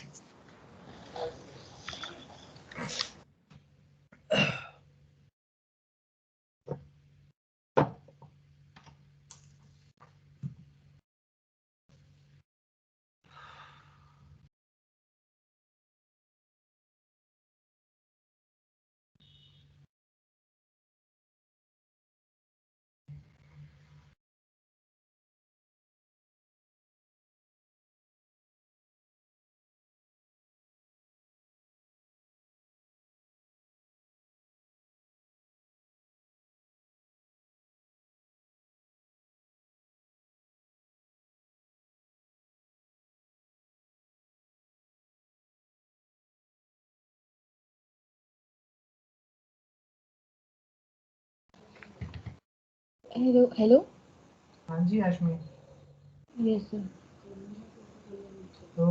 Hello hello. हाँ जी आशमी। Yes sir. तो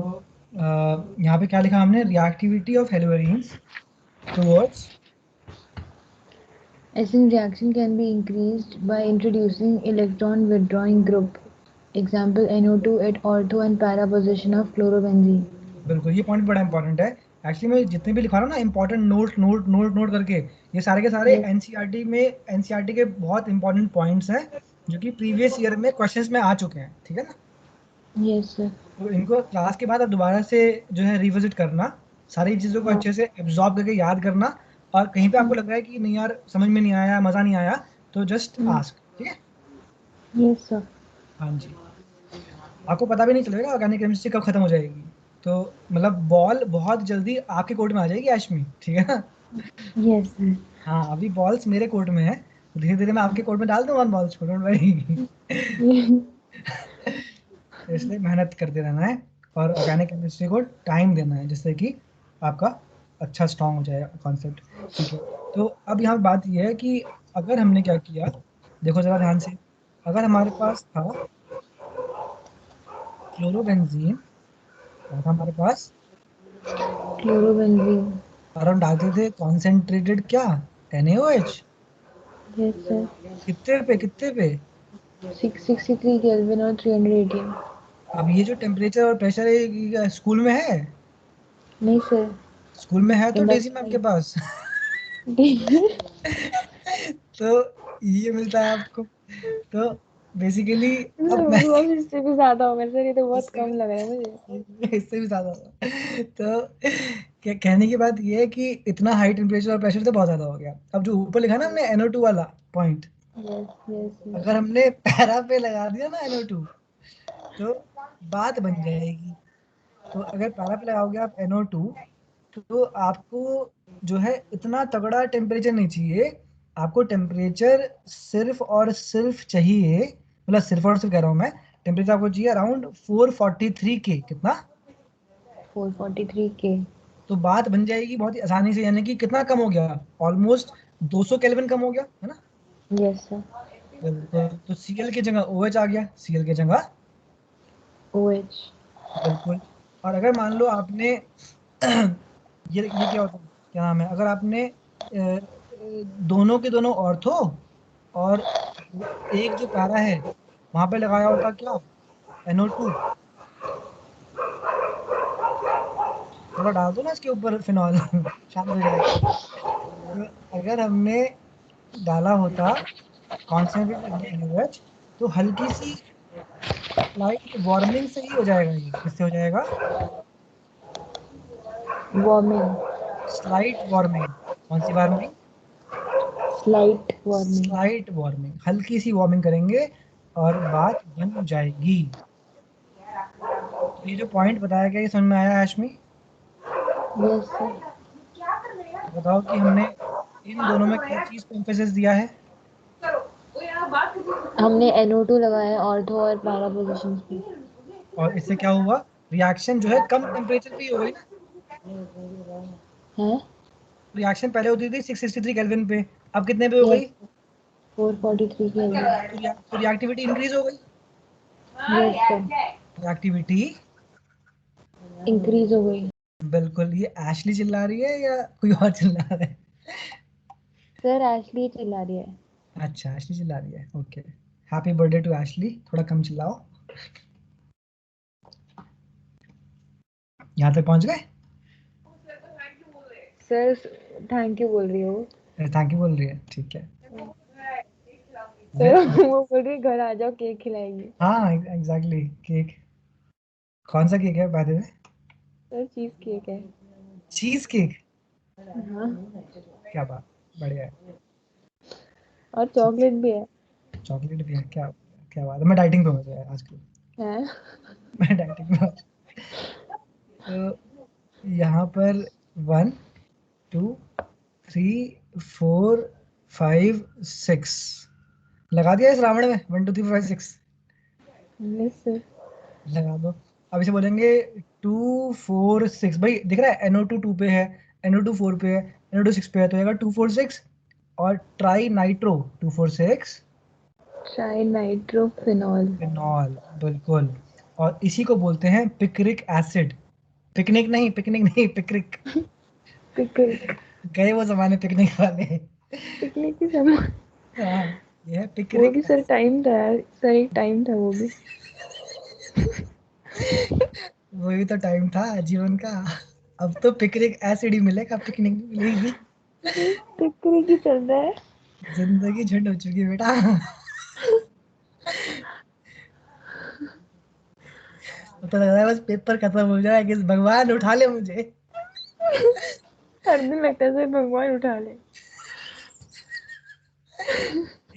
यहाँ पे क्या लिखा हमने? Reactivity of haloins towards, SN reaction can be increased by introducing electron withdrawing group. Example NO2 at ortho and para position of chlorobenzene. बिल्कुल ये पॉइंट बड़ा इंपॉर्टेंट है। एक्चुअली मैं जितने भी लिखा रहा हूँ ना important note note note note करके, ये सारे के सारे Yes. एनसीईआरटी में, एनसीईआरटी के बहुत इंपॉर्टेंट पॉइंट्स हैं जो कि प्रीवियस ईयर में क्वेश्चंस में आ चुके हैं, ठीक है ना? Yes sir. तो इनको क्लास के बाद अब दोबारा से जो है रिविजिट करना, सारी चीज़ों को हाँ। अच्छे से एब्जॉर्ब करके याद करना, और कहीं पे आपको लग रहा है कि नहीं यार समझ में नहीं आया, मज़ा नहीं आया, तो जस्ट आस्क, ठीक है? Yes sir. हाँ जी। आपको पता भी नहीं चलेगा ऑर्गेनिक केमिस्ट्री कब खत्म हो जाएगी। तो मतलब बॉल बहुत जल्दी आपके कोर्ट में आ जाएगी आशमी, ठीक है ना? Yes sir. हाँ, अभी बॉल्स मेरे कोर्ट में है, धीरे धीरे मैं आपके कोर्ट में डाल दूंगा उन बॉल्स को, डोंट वरी। इसलिए मेहनत करते रहना है और ऑर्गेनिक केमिस्ट्री को टाइम देना है, जिससे कि आपका अच्छा स्ट्रांग हो जाए कॉन्सेप्ट, ठीक है? तो अब यहाँ बात यह है कि अगर हमने क्या किया, देखो जरा ध्यान से, अगर हमारे पास था क्लोरोबेंजीन, क्या था हमारे पास? Chlorobenzene. और हम डालते थे कॉन्सेंट्रेटेड क्या? NaOH। Yes sir. कितने पे, कितने पे? 663 Kelvin और 318। अब ये जो टेम्परेचर और प्रेशर है ये स्कूल में है? नहीं सर। स्कूल में है तो डेजी मैम इंडस्ट्री। के पास। तो ये मिलता है आपको। तो बेसिकली अब मैं मतलब इससे भी ज्यादा होगा सर, ये तो बहुत इससे कम लग रहा है मुझे। भी इससे भी ज्यादा होगा। तो क्या कहने की बात ये है कि इतना हाई टेम्परेचर और प्रेशर तो बहुत ज्यादा हो गया। अब जो ऊपर लिखा ना हमने NO2 वाला पॉइंट, यस यस यस। अगर हमने पैरा पे लगा दिया ना NO2, तो बात बन जाएगी। तो अगर पैरा पे लगाओगे आप NO2, तो आपको जो है इतना तगड़ा टेम्परेचर नहीं चाहिए। आपको टेम्परेचर सिर्फ और सिर्फ चाहिए, मतलब सिर्फ और सिर्फ कह रहा हूँ मैं, टेम्परेचर आपको चाहिए अराउंड 443 के, कितना? 443 के। तो बात बन जाएगी बहुत ही आसानी से, यानी कि कितना कम हो गया? ऑलमोस्ट 200 केल्विन कम हो गया, है ना? Yes sir. तो Cl की जगह OH आ गया, Cl की जगह, OH। बिल्कुल। और अगर मान लो आपने ये क्या होता है, क्या नाम है, अगर आपने दोनों के दोनों ऑर्थो और एक जो पैरा है वहां पे लगाया होता क्या? NO2 थोड़ा डाल दो ना इसके ऊपर फिनॉल शांत हो जाएगा। तो अगर हमने डाला होता कॉन्सेंट्रेटेड NaOH तो हल्की सी लाइट वार्मिंग से ही हो जाएगा। ये किससे हो जाएगा? Warming, slight warming. कौन सी warming? Slight warming. Slight warming, हल्की सी वार्मिंग करेंगे और बात बन जाएगी। ये जो पॉइंट बताया गया ये समझ में आया हाशमी? Yes sir. बताओ कि हमने इन दोनों में क्या चीज को एम्फेसिस दिया है? हमने NO2 लगाया है ऑर्थो और पैरा पोजीशंस पे। और इससे क्या हुआ? रिएक्शन जो है कम टेम्परेचर पे ही हो गई ना। है रिएक्शन पहले होती थी 663 केल्विन पे, अब कितने पे हो गई? Yes, 443 kelvin. तो रिएक्टिविटी इंक्रीज हो गई। यस सर, रिएक्टिविटी इंक्रीज हो गई। बिल्कुल। ये एशली चिल्ला रही है या कोई और चिल्ला रहा है? सर एशली चिल्ला रही है। अच्छा, एशली चिल्ला रही है। Okay, happy birthday to Ashley. थोड़ा कम चिल्लाओ। यहाँ तक पहुंच गए? सर थैंक यू बोल रही हो। थैंक यू बोल रही है, ठीक है। सर वो बोल रही है घर आ जाओ केक खिलाएंगे। हाँ एग्जैक्टली, केक। कौन सा केक है by the way? Sir cheese cake है। Cheese cake? हाँ, क्या बात, बढ़िया है। और चॉकलेट भी है। चॉकलेट भी है? क्या क्या बात है। मैं डाइटिंग पे हूँ यार आजकल। है मैं डाइटिंग पे हूँ। तो यहाँ पर 1 2 3 4 5 6 लगा दिया इस रावण में। 1 2 3 4 5 6 यस सर। लगा दो। अब इसे बोलेंगे 2 4 6। भाई दिख रहा है NO2 2 पे है, NO2 4 पे है, NO2 6 पे है, तो आएगा 2 4 6 और tri nitro 2 4 6 try nitrophenol. Phenol. बिल्कुल। और इसी को बोलते हैं पिक्रिक एसिड। पिकनिक नहीं, पिकनिक नहीं, पिक्रिक। पिकनिक, गए वो जमाने पिकनिक वाले। पिकनिक की समय। हाँ, ये है वो पिक्रिक भी सर एसिड। टाइम था यार, सर एक टाइम था वो भी। वही तो टाइम था जीवन का। अब तो पिक्रिक एसिड ही मिलेगा, पिकनिक नहीं मिलेगी। पिकनिक ही चल रहा है। जिंदगी झंड हो चुकी है बेटा। तो लग रहा है बस पेपर खत्म हो जाए कि भगवान उठा ले मुझे। हर दिन लगता है सर भगवान उठा ले।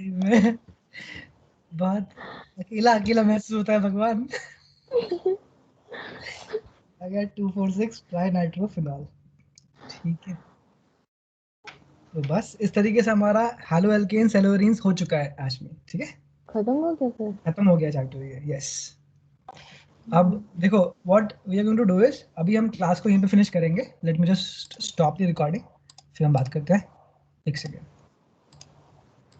मैं बहुत अकेला अकेला महसूस होता है भगवान। अगर 2 4 6 ट्राई नाइट्रोफिनॉल। ठीक है। तो बस इस तरीके से हमारा हेलो एल्केन सेलोरीन्स हो चुका है आज में। ठीक है, खत्म हो गया सर। खत्म हो गया चैप्टर ये। यस। अब देखो what we are going to do is, अभी हम क्लास को यहीं पे फिनिश करेंगे। Let me just stop the recording, फिर हम बात करते हैं। एक सेकेंड।